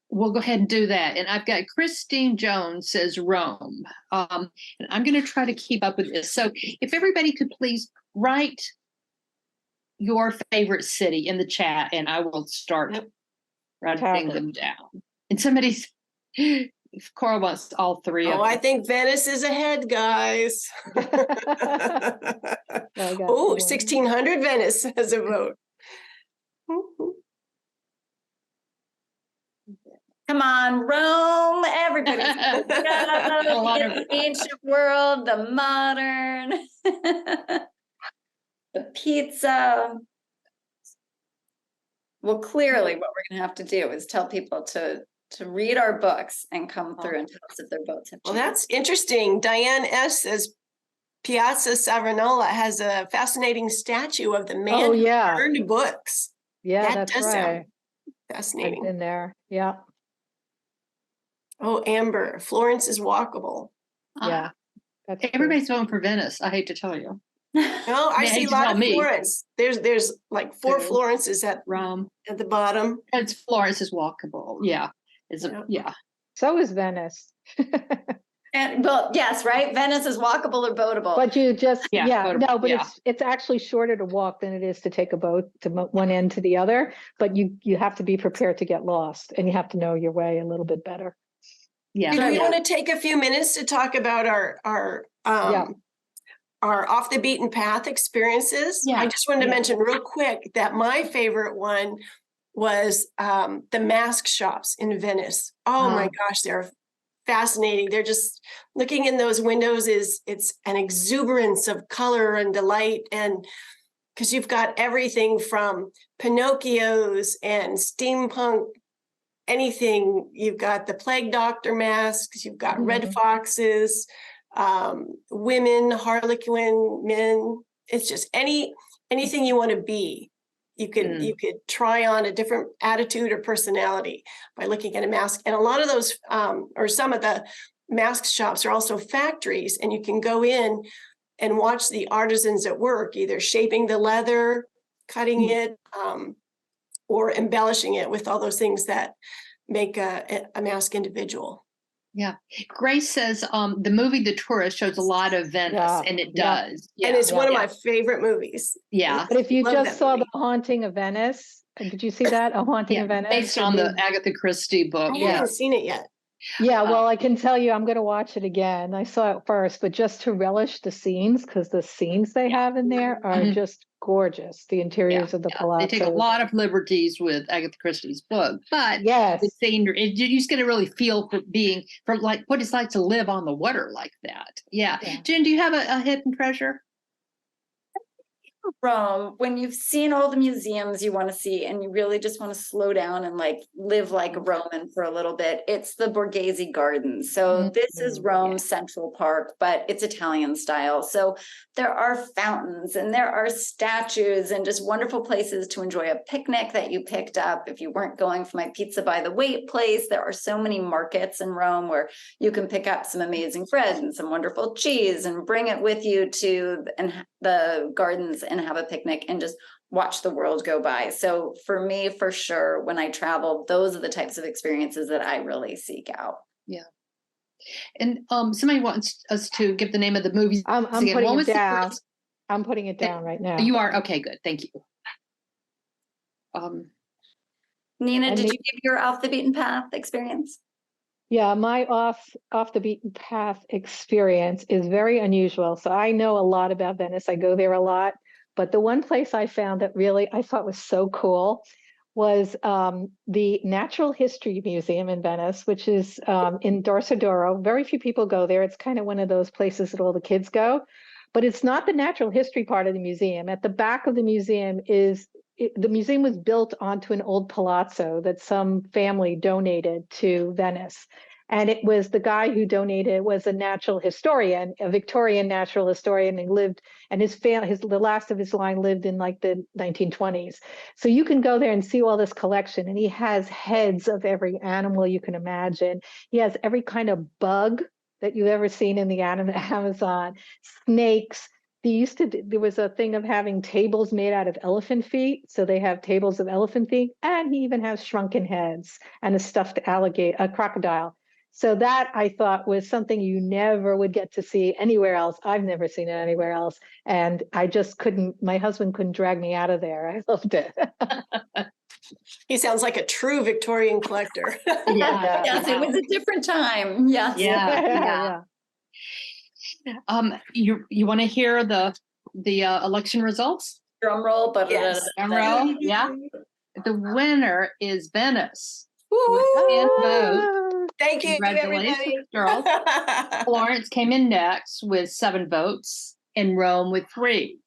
Speaker 2: we'll go ahead and do that. And I've got Christine Jones says Rome. And I'm going to try to keep up with this. So if everybody could please write your favorite city in the chat, and I will start writing them down. And if Cora wants all three of them.
Speaker 4: I think Venice is ahead, guys. 1600 Venice has a vote.
Speaker 3: Come on, Rome, everybody's the ancient world, the modern, the pizza. Well, clearly what we're going to have to do is tell people to read our books and come through and tell us if their votes have changed.
Speaker 4: Well, that's interesting. Diane S. says Piazza Savonarola has a fascinating statue of the man who burned books.
Speaker 5: Yeah, that's right.
Speaker 4: Fascinating.
Speaker 5: In there. Yeah.
Speaker 4: Oh, Amber, Florence is walkable.
Speaker 5: Yeah.
Speaker 2: Everybody's voting for Venice. I hate to tell you.
Speaker 4: No, I see a lot of Florence. There's like 4 Florences at
Speaker 2: Rome
Speaker 4: at the bottom.
Speaker 2: It's Florence is walkable. Yeah.
Speaker 5: So is Venice.
Speaker 3: And yes, right. Venice is walkable or boatable.
Speaker 5: But you just
Speaker 2: boatable,
Speaker 5: it's actually shorter to walk than it is to take a boat to one end to the other. But you have to be prepared to get lost, and you have to know your way a little bit better.
Speaker 2: Yeah.
Speaker 4: Do we want to take a few minutes to talk about our off the beaten path experiences?
Speaker 2: Yeah.
Speaker 4: I just wanted to mention real quick that my favorite one was the mask shops in Venice. Oh my gosh, they're fascinating. They're just looking in those windows it's an exuberance of color and delight, and because you've got everything from Pinocchios and steampunk anything. You've got the plague doctor masks, you've got red foxes, women, harlequin men. It's just anything you want to be. You could try on a different attitude or personality by looking at a mask. And a lot of those, or some of the mask shops are also factories, and you can go in and watch the artisans at work, either shaping the leather, cutting it, or embellishing it with all those things that make a mask individual.
Speaker 2: Yeah. Grace says the movie The Tourist shows a lot of Venice, and it does. Yeah.
Speaker 4: And it's one of my favorite movies.
Speaker 2: Yeah.
Speaker 5: But if you just saw The Haunting of Venice, did you see that? A Haunting of Venice?
Speaker 2: Based on the Agatha Christie book.
Speaker 4: I haven't seen it yet.
Speaker 5: Yeah, well, I can tell you I'm going to watch it again. I saw it first, but just to relish the scenes, because the scenes they have in there are just gorgeous. The interiors of the palazzo.
Speaker 2: They take a lot of liberties with Agatha Christie's book, but the scenery, you just get to really feel for like what it's like to live on the water like that. Yeah. Jen, do you have a hidden treasure?
Speaker 3: Rome, when you've seen all the museums you want to see and you really just want to slow down and like live like a Roman for a little bit, it's the Borghese Gardens. So this is Rome's Central Park, but it's Italian style. So there are fountains and there are statues and just wonderful places to enjoy a picnic that you picked up. If you weren't going for my pizza by the weight place, there are so many markets in Rome where you can pick up some amazing bread and some wonderful cheese and bring it with you to the gardens and have a picnic and just watch the world go by. So for me, for sure, when I travel, those are the types of experiences that I really seek out.
Speaker 2: Yeah. And somebody wants us to give the name of the movies
Speaker 5: I'm
Speaker 2: again.
Speaker 5: putting
Speaker 2: What
Speaker 5: it
Speaker 2: was the
Speaker 5: down.
Speaker 2: first-
Speaker 5: I'm putting it down right now.
Speaker 2: You are? Okay, good. Thank you.
Speaker 3: Nina,
Speaker 5: And
Speaker 3: did
Speaker 5: the-
Speaker 3: you give your off the beaten path experience?
Speaker 5: Yeah, my off the beaten path experience is very unusual. So I know a lot about Venice. I go there a lot, but the one place I found that really I thought was so cool was the Natural History Museum in Venice, which is in Dorsoduro. Very few people go there. It's kind of one of those places that all the kids go, but it's not the natural history part of the museum. At the back of the museum the museum was built onto an old palazzo that some family donated to Venice. And it was the guy who donated was a natural historian, a Victorian natural historian, and lived, and his family, the last of his line lived in like the 1920s. So you can go there and see all this collection, and he has heads of every animal you can imagine. He has every kind of bug that you've ever seen in the Amazon, snakes. There was a thing of having tables made out of elephant feet. So they have tables of elephant feet, and he even has shrunken heads and a stuffed a crocodile. So that I thought was something you never would get to see anywhere else. I've never seen it anywhere else. And I just couldn't, my husband couldn't drag me out of there. I loved it.
Speaker 4: He sounds like a true Victorian collector.
Speaker 2: Yeah.
Speaker 3: Yes, it was a different time. Yes.
Speaker 2: Yeah. You want to hear the election results?
Speaker 3: Drum roll, but
Speaker 4: Yes.
Speaker 2: Drum roll. Yeah. The winner is Venice.
Speaker 4: Woo-hoo!
Speaker 2: 10 votes.
Speaker 4: Thank you,
Speaker 2: Congratulations,
Speaker 4: everybody.
Speaker 2: girls. Florence came in next with 7 votes, and Rome with 3.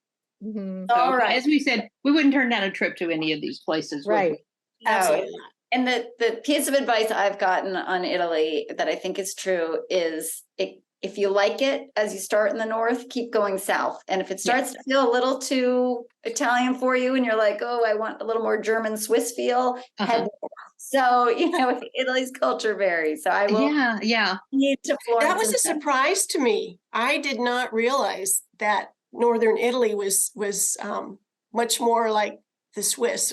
Speaker 5: Mhm.
Speaker 2: So,
Speaker 3: All right.
Speaker 2: as we said, we wouldn't turn down a trip to any of these places. would
Speaker 5: Right.
Speaker 2: we?
Speaker 4: Absolutely not.
Speaker 3: And the piece of advice I've gotten on Italy that I think is true is if you like it as you start in the north, keep going south. And if it starts to feel a little too Italian for you and you're like, oh, I want a little more German Swiss feel, head north. So, Italy's culture varies. So I will
Speaker 2: Yeah.
Speaker 3: need to Florence.
Speaker 4: That was a surprise to me. I did not realize that northern Italy was much more like the Swiss.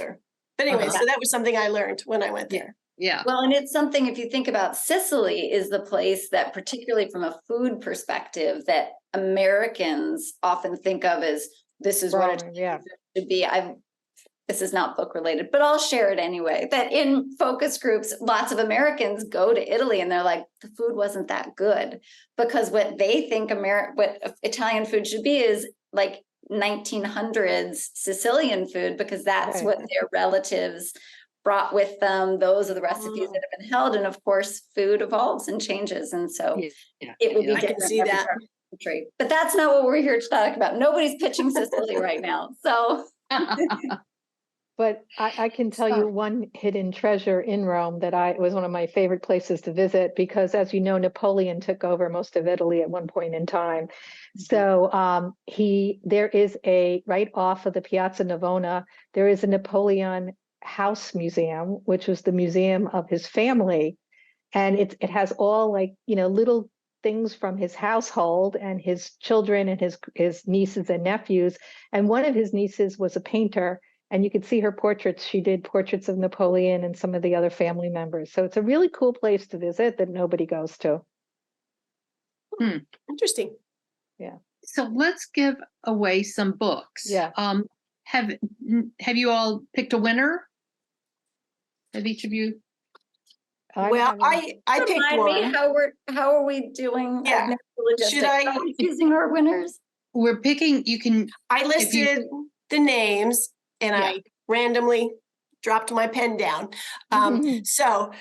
Speaker 4: But anyway, so that was something I learned when I went there.
Speaker 2: Yeah.
Speaker 3: Well, and it's something, if you think about Sicily, is the place that, particularly from a food perspective, that Americans often think of as this is what it should be. This is not book related, but I'll share it anyway. That in focus groups, lots of Americans go to Italy and they're like, the food wasn't that good, because what they think what Italian food should be is like 1900s Sicilian food, because that's what their relatives brought with them. Those are the recipes that have been held. And of course, food evolves and changes. And so it would be
Speaker 4: I can
Speaker 3: different
Speaker 4: see
Speaker 3: every
Speaker 4: that.
Speaker 3: part of the country. But that's not what we're here to talk about. Nobody's pitching Sicily right now. So
Speaker 5: But I can tell you one hidden treasure in Rome that it was one of my favorite places to visit, because as you know, Napoleon took over most of Italy at one point in time. So there is right off of the Piazza Navona, there is a Napoleon house museum, which was the museum of his family. And it has all little things from his household and his children and his nieces and nephews. And one of his nieces was a painter. And you could see her portraits. She did portraits of Napoleon and some of the other family members. So it's a really cool place to visit that nobody goes to.
Speaker 4: Interesting.
Speaker 5: Yeah.
Speaker 2: So let's give away some books.
Speaker 5: Yeah.
Speaker 2: Have you all picked a winner? Have each of you?
Speaker 4: Well, I picked
Speaker 3: remind me
Speaker 4: one.
Speaker 3: how are we doing?
Speaker 4: Yeah. Should I-
Speaker 3: Are we choosing our winners?
Speaker 2: We're picking. You can.
Speaker 4: I listed the names and I randomly dropped my pen down. So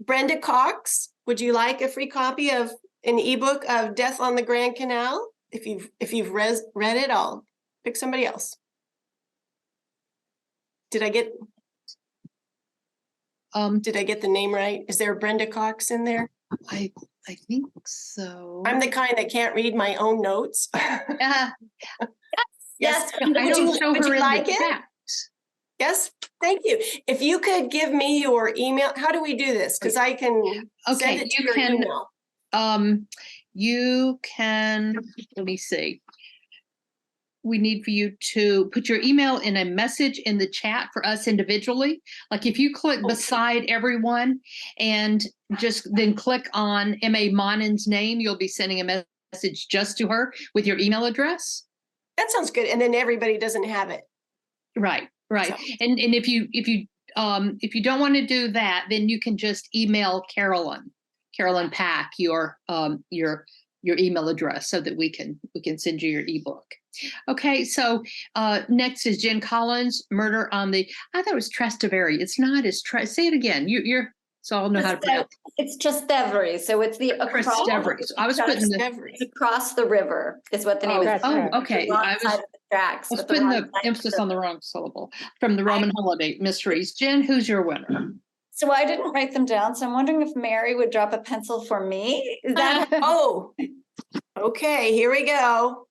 Speaker 4: Brenda Cox, would you like a free copy of an ebook of Death on the Grand Canal? If you've read it, I'll pick somebody else. Did I get the name right? Is there a Brenda Cox in there?
Speaker 2: I think so.
Speaker 4: I'm the kind that can't read my own notes. Yes.
Speaker 2: I don't show her in
Speaker 4: like
Speaker 2: the
Speaker 4: it?
Speaker 2: chat.
Speaker 4: Yes, thank you. If you could give me your email, how do we do this? Because I can send it to your email.
Speaker 2: You can, let me see. we need for you to put your email in a message in the chat for us individually. Like if you click beside everyone and just then click on M.A. Monnin's name, you'll be sending a message just to her with your email address.
Speaker 4: That sounds good. And then everybody doesn't have it.
Speaker 2: Right.
Speaker 4: So-
Speaker 2: And if you don't want to do that, then you can just email Carolyn Pack, your email address so that we can send you your ebook. Okay, so next is Jen Collins, Murder on the, I thought it was Trastevere. It's not as, say it again. You're, so I'll know how to pronounce
Speaker 3: It's Trastevere, so it's the
Speaker 2: Trastevere. So I was putting the,
Speaker 4: Trastevere.
Speaker 3: across the river is what the name is.
Speaker 5: Trastevere.
Speaker 2: okay.
Speaker 3: The wrong
Speaker 2: I
Speaker 3: side of the tracks,
Speaker 2: was
Speaker 3: but
Speaker 2: putting
Speaker 3: wrong
Speaker 2: the
Speaker 3: side of
Speaker 2: emphasis
Speaker 3: the
Speaker 2: on the wrong syllable. From the Roman Holiday Mysteries. Jen, who's your winner?
Speaker 3: So I didn't write them down, so I'm wondering if Mary would drop a pencil for me. Is that
Speaker 4: Oh, okay, here we go.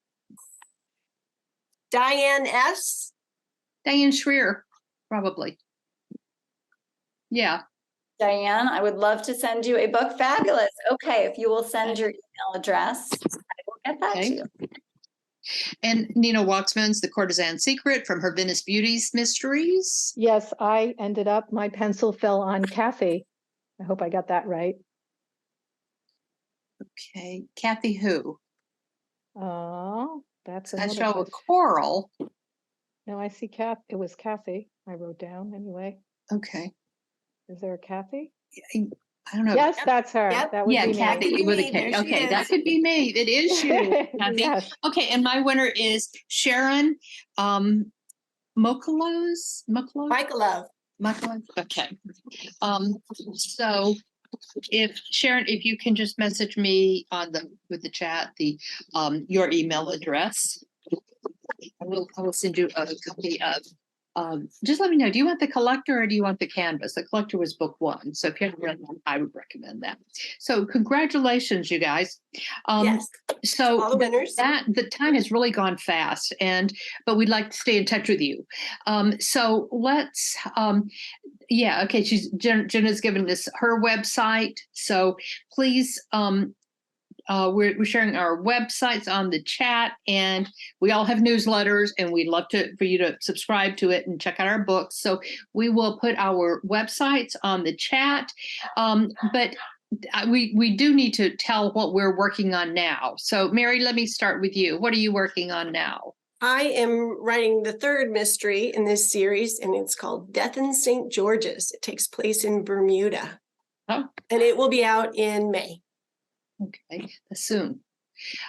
Speaker 4: Diane S.
Speaker 2: Diane Schreier, probably. Yeah.
Speaker 3: Diane? I would love to send you a book. Fabulous. Okay, if you will send your email address, I will get that to you.
Speaker 2: And Nina Wachsman's The Courtesan Secret from her Venice Beauties mysteries.
Speaker 5: Yes, I ended up, my pencil fell on Kathy. I hope I got that right.
Speaker 2: Okay. Kathy who?
Speaker 5: Oh, that's
Speaker 2: I
Speaker 5: another
Speaker 2: show a
Speaker 5: question.
Speaker 2: coral.
Speaker 5: No, I see it was Kathy. I wrote down anyway.
Speaker 2: Okay.
Speaker 5: Is there a Kathy?
Speaker 2: I don't know.
Speaker 5: Yes, that's her.
Speaker 4: Yep.
Speaker 5: That would
Speaker 2: Yeah,
Speaker 5: be me.
Speaker 2: Kathy with a K.
Speaker 4: There she
Speaker 2: Okay, that
Speaker 4: is.
Speaker 2: could be me. It is you, Kathy.
Speaker 5: Yes.
Speaker 2: Okay, and my winner is Sharon Mokolos.
Speaker 4: Michael Love.
Speaker 2: Okay. So if Sharon, if you can just message me with the chat, your email address, I will send you a copy of. Just let me know. Do you want the collector or do you want the canvas? The collector was book 1, so if you haven't read one, I would recommend that. So congratulations, you guys.
Speaker 4: Yes.
Speaker 2: So
Speaker 4: All the winners.
Speaker 2: the time has really gone fast, but we'd like to stay in touch with you. So let's. Yeah. Okay. Jenna's given us her website, so please. We're sharing our websites on the chat, and we all have newsletters, and we'd love for you to subscribe to it and check out our books. So we will put our websites on the chat, but we do need to tell what we're working on now. So Mary, let me start with you. What are you working on now?
Speaker 4: I am writing the 3rd mystery in this series, and it's called Death in St. George's. It takes place in Bermuda.
Speaker 2: Oh.
Speaker 4: And it will be out in May.
Speaker 2: Okay, soon.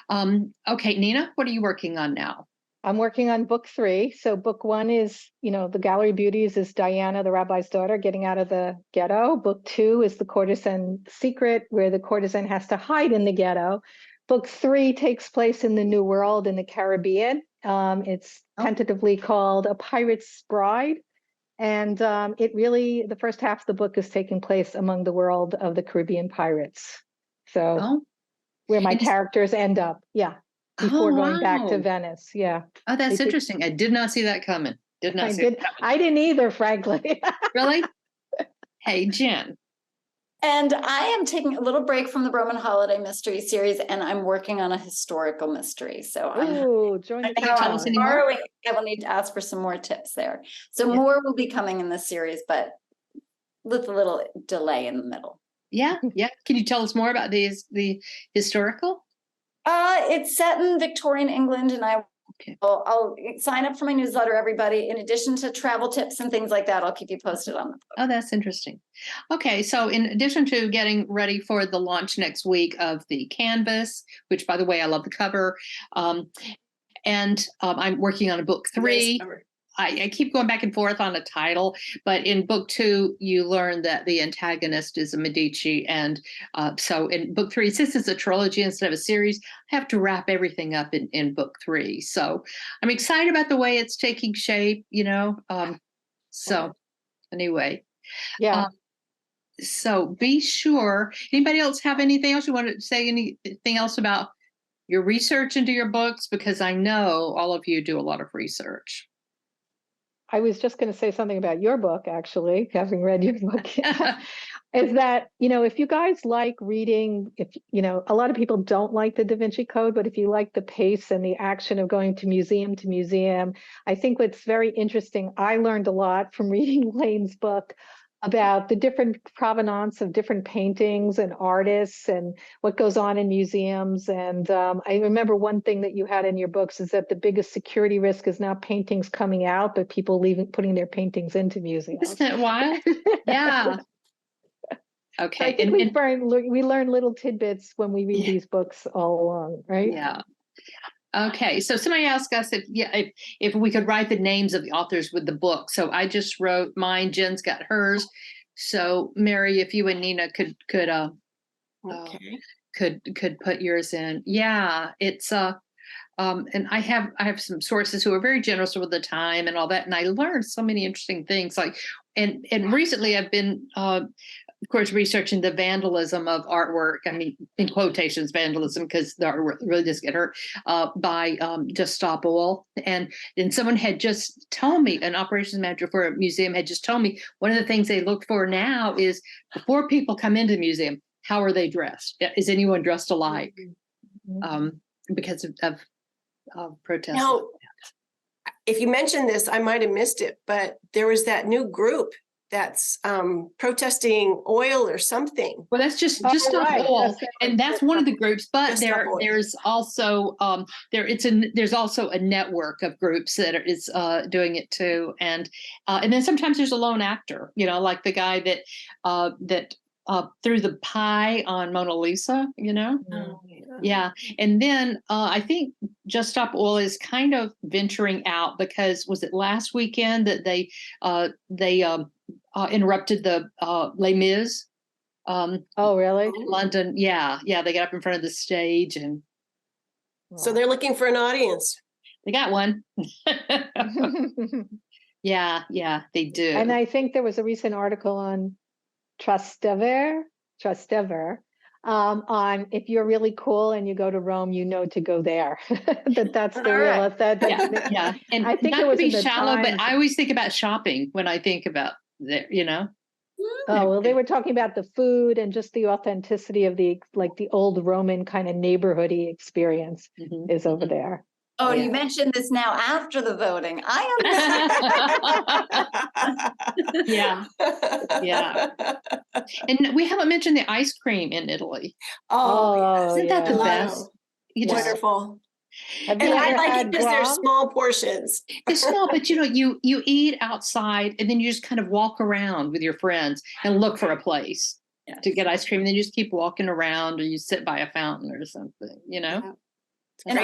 Speaker 2: Okay, Nina, what are you working on now?
Speaker 5: I'm working on book 3. So book 1 is, the Gallery Beauties is Diana, the rabbi's daughter, getting out of the ghetto. Book 2 is The Courtesan Secret, where the courtesan has to hide in the ghetto. Book 3 takes place in the New World in the Caribbean. It's tentatively called A Pirate's Bride. And the first half of the book is taking place among the world of the Caribbean pirates. So where my characters end up. Yeah. Before going back to Venice. Yeah.
Speaker 2: Oh, that's interesting. I did not see that coming.
Speaker 5: I didn't either, frankly.
Speaker 2: Really? Hey, Jen.
Speaker 3: And I am taking a little break from the Roman Holiday Mystery series, and I'm working on a historical mystery. So
Speaker 5: join the
Speaker 2: us anymore?
Speaker 3: borrowing. I will need to ask for some more tips there. So more will be coming in this series, but with a little delay in the middle.
Speaker 2: Yeah. Can you tell us more about the historical?
Speaker 3: It's set in Victorian England, and I'll sign up for my newsletter, everybody. In addition to travel tips and things like that, I'll keep you posted on the book.
Speaker 2: Oh, that's interesting. Okay, so in addition to getting ready for the launch next week of the canvas, which, by the way, I love the cover, and I'm working on a book 3. I keep going back and forth on a title, but in book 2, you learn that the antagonist is a Medici. And so in book 3, since it's a trilogy instead of a series, I have to wrap everything up in book 3. So I'm excited about the way it's taking shape, So anyway.
Speaker 5: Yeah.
Speaker 2: So be sure. Anybody else have anything else? You want to say anything else about your research into your books? Because I know all of you do a lot of research.
Speaker 5: I was just going to say something about your book, actually, having read your book. is that, if you guys like reading, if, a lot of people don't like the Da Vinci Code, but if you like the pace and the action of going to museum, I think what's very interesting, I learned a lot from reading Lane's book about the different provenance of different paintings and artists and what goes on in museums. And I remember one thing that you had in your books is that the biggest security risk is not paintings coming out, but people putting their paintings into museums.
Speaker 2: Isn't that wild? Yeah. Okay.
Speaker 5: I think we learn little tidbits when we read these books all along, right?
Speaker 2: Yeah. Okay. So somebody asked us if we could write the names of the authors with the book. So I just wrote mine. Jen's got hers. So Mary, if you and Nina could put yours in. Yeah. It's and I have some sources who are very generous with the time and all that, and I learned so many interesting things. And recently I've been of course, researching the vandalism of artwork. I mean, in quotations, vandalism, because the artwork really does get hurt by Just Stop Oil. And someone had just told me, an operations manager for a museum had just told me, one of the things they look for now is before people come into the museum, how are they dressed? Is anyone dressed alike? Because of protests.
Speaker 4: Now, if you mentioned this, I might have missed it, but there was that new group that's protesting oil or something.
Speaker 2: Well, that's just Stop Oil, and that's one of the groups. But there's also there's also a network of groups that is doing it too, and then sometimes there's a lone actor, like the guy that threw the pie on Mona Lisa, Yeah. And then I think Just Stop Oil is kind of venturing out because was it last weekend that they interrupted the Les Mis?
Speaker 5: Oh, really?
Speaker 2: London. Yeah. They got up in front of the stage and.
Speaker 4: So they're looking for an audience.
Speaker 2: They got one. Yeah, they do.
Speaker 5: And I think there was a recent article on Trastevere, on if you're really cool and you go to Rome, to go there. That's the real.
Speaker 2: Yeah. And
Speaker 5: I think
Speaker 2: not
Speaker 5: it was
Speaker 2: to be
Speaker 5: in the
Speaker 2: shallow,
Speaker 5: Times.
Speaker 2: but I always think about shopping when I think about there.
Speaker 5: Oh, well, they were talking about the food and just the authenticity of the old Roman kind of neighborhoody experience is over there.
Speaker 3: Oh, you mentioned this now after the voting.
Speaker 2: Yeah. And we haven't mentioned the ice cream in Italy. Isn't that the best?
Speaker 4: Wonderful.
Speaker 5: And
Speaker 4: I like it because they're small portions.
Speaker 2: It's small, but you eat outside and then you just kind of walk around with your friends and look for a place to get ice cream. And then you just keep walking around or you sit by a fountain or something,
Speaker 3: And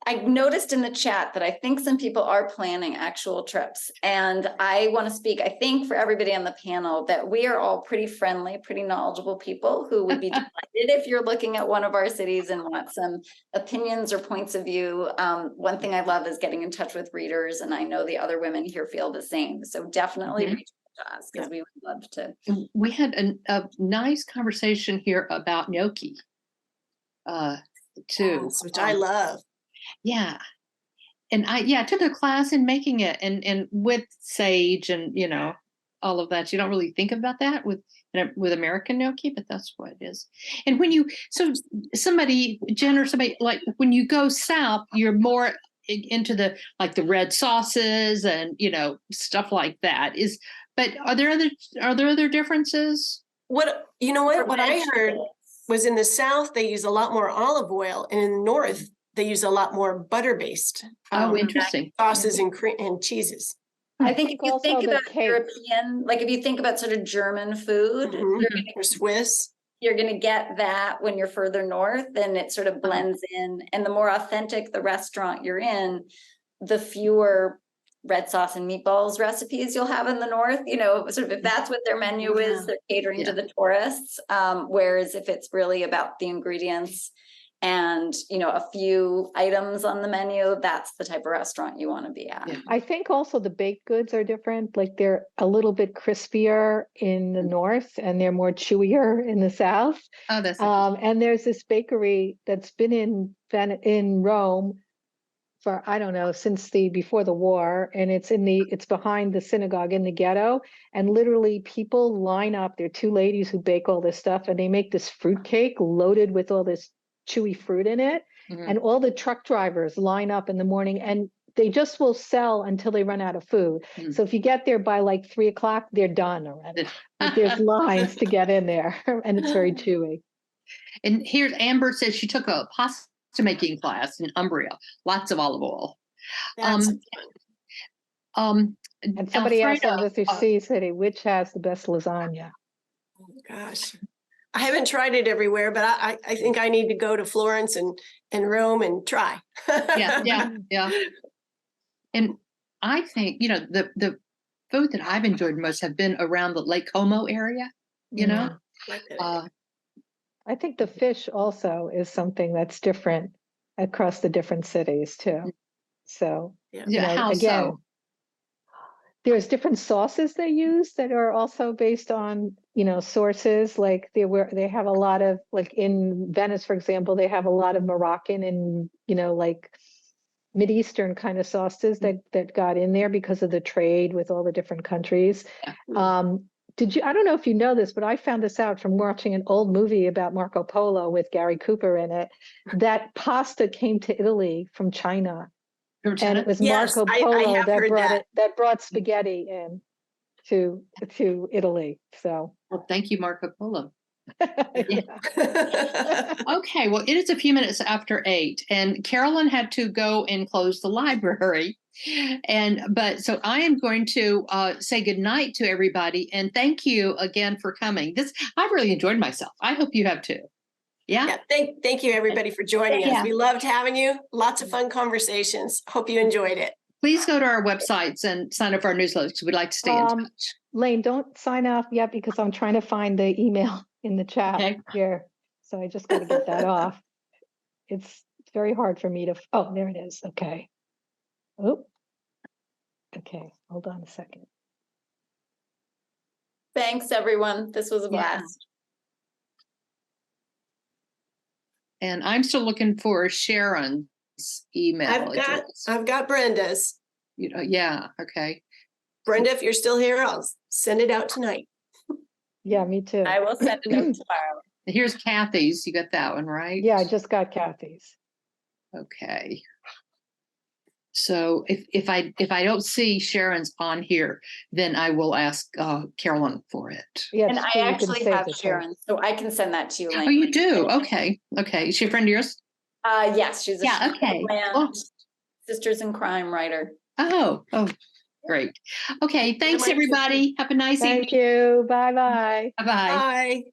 Speaker 3: I noticed in the chat that I think some people are planning actual trips. And I want to speak, I think, for everybody on the panel that we are all pretty friendly, pretty knowledgeable people who would be delighted if you're looking at one of our cities and want some opinions or points of view. One thing I love is getting in touch with readers, and I know the other women here feel the same. So definitely reach out to us because we would love to.
Speaker 2: We had a nice conversation here about gnocchi too.
Speaker 4: Yes, which I love.
Speaker 2: Yeah. And I took a class in making it and with sage and, all of that. You don't really think about that with American gnocchi, but that's what it is. And when somebody, Jen or somebody, like when you go south, you're more into the red sauces and, stuff like that but are there other differences?
Speaker 4: What I heard was in the South, they use a lot more olive oil, and in the North, they use a lot more butter-based
Speaker 2: Interesting
Speaker 4: sauces and cream and cheeses.
Speaker 3: I think if you think about European, if you think about sort of German food,
Speaker 4: or Swiss,
Speaker 3: you're going to get that when you're further north, and it sort of blends in. And the more authentic the restaurant you're in, the fewer red sauce and meatballs recipes you'll have in the north. Sort of if that's what their menu is, they're catering to the tourists. Whereas if it's really about the ingredients and a few items on the menu, that's the type of restaurant you want to be at.
Speaker 5: I think also the baked goods are different. They're a little bit crispier in the north and they're more chewier in the south.
Speaker 2: Oh, that's
Speaker 5: and there's this bakery that's been in Rome for, I don't know, since before the war, and it's behind the synagogue in the ghetto. And literally people line up. There are two ladies who bake all this stuff, and they make this fruit cake loaded with all this chewy fruit in it.
Speaker 2: Mhm.
Speaker 5: And all the truck drivers line up in the morning, and they just will sell until they run out of food.
Speaker 2: Mm.
Speaker 5: So if you get there by like 3 o'clock, they're done already. But there's lines to get in there, and it's very chewy.
Speaker 2: And here's Amber says she took a pasta making class in Umbria. Lots of olive oil.
Speaker 4: That's
Speaker 5: And somebody asked on
Speaker 2: Alfredo,
Speaker 5: this Sea City, which has the best lasagna?
Speaker 4: gosh. I haven't tried it everywhere, but I think I need to go to Florence and Rome and try.
Speaker 2: yeah. And I think, the food that I've enjoyed most have been around the Lake Como area,
Speaker 4: Like that.
Speaker 5: I think the fish also is something that's different across the different cities too. So,
Speaker 2: Yeah, how
Speaker 5: again,
Speaker 2: so?
Speaker 5: there's different sauces they use that are also based on, sources. Like they have a lot of, like in Venice, for example, they have a lot of Moroccan and, like Mideastern kind of sauces that got in there because of the trade with all the different countries.
Speaker 2: Yeah.
Speaker 5: I don't know if you know this, but I found this out from watching an old movie about Marco Polo with Gary Cooper in it, that pasta came to Italy from China. And it was
Speaker 4: Yes,
Speaker 5: Marco
Speaker 4: I
Speaker 5: Polo
Speaker 4: have
Speaker 5: that
Speaker 4: heard
Speaker 5: that brought spaghetti in to Italy. So
Speaker 2: Well, thank you, Marco Polo.
Speaker 5: yeah.
Speaker 2: Okay, well, it is a few minutes after 8, and Carolyn had to go and close the library. But so I am going to say goodnight to everybody, and thank you again for coming. I really enjoyed myself. I hope you have too. Yeah.
Speaker 4: Thank you, everybody, for joining us.
Speaker 2: Yeah.
Speaker 4: We loved having you. Lots of fun conversations. Hope you enjoyed it.
Speaker 2: Please go to our websites and sign up for our newsletters because we'd like to stay in touch.
Speaker 5: Lane, don't sign off yet because I'm trying to find the email in the chat here. So I just got to get that off. It's very hard for me to. Oh, there it is. Okay. Oh. Okay. Hold on a second.
Speaker 3: Thanks, everyone. This was a blast.
Speaker 2: And I'm still looking for Sharon's email address.
Speaker 4: I've got Brenda's.
Speaker 2: Yeah. Okay.
Speaker 4: Brenda, if you're still here, I'll send it out tonight.
Speaker 5: Yeah, me too.
Speaker 3: I will send it out tomorrow.
Speaker 2: Here's Kathy's. You got that one, right?
Speaker 5: Yeah, I just got Kathy's.
Speaker 2: Okay. So if I don't see Sharon's on here, then I will ask Carolyn for it.
Speaker 5: Yeah,
Speaker 3: And I actually have Sharon, so I can send that to you.
Speaker 2: Oh, you do? Okay. Okay. Is she a friend of yours?
Speaker 3: Yes, she's a
Speaker 2: okay.
Speaker 3: Sisters in Crime writer.
Speaker 2: Oh, great. Okay. Thanks, everybody. Have a nice evening.
Speaker 5: Thank you. Bye-bye.
Speaker 2: Bye-bye.
Speaker 4: Bye.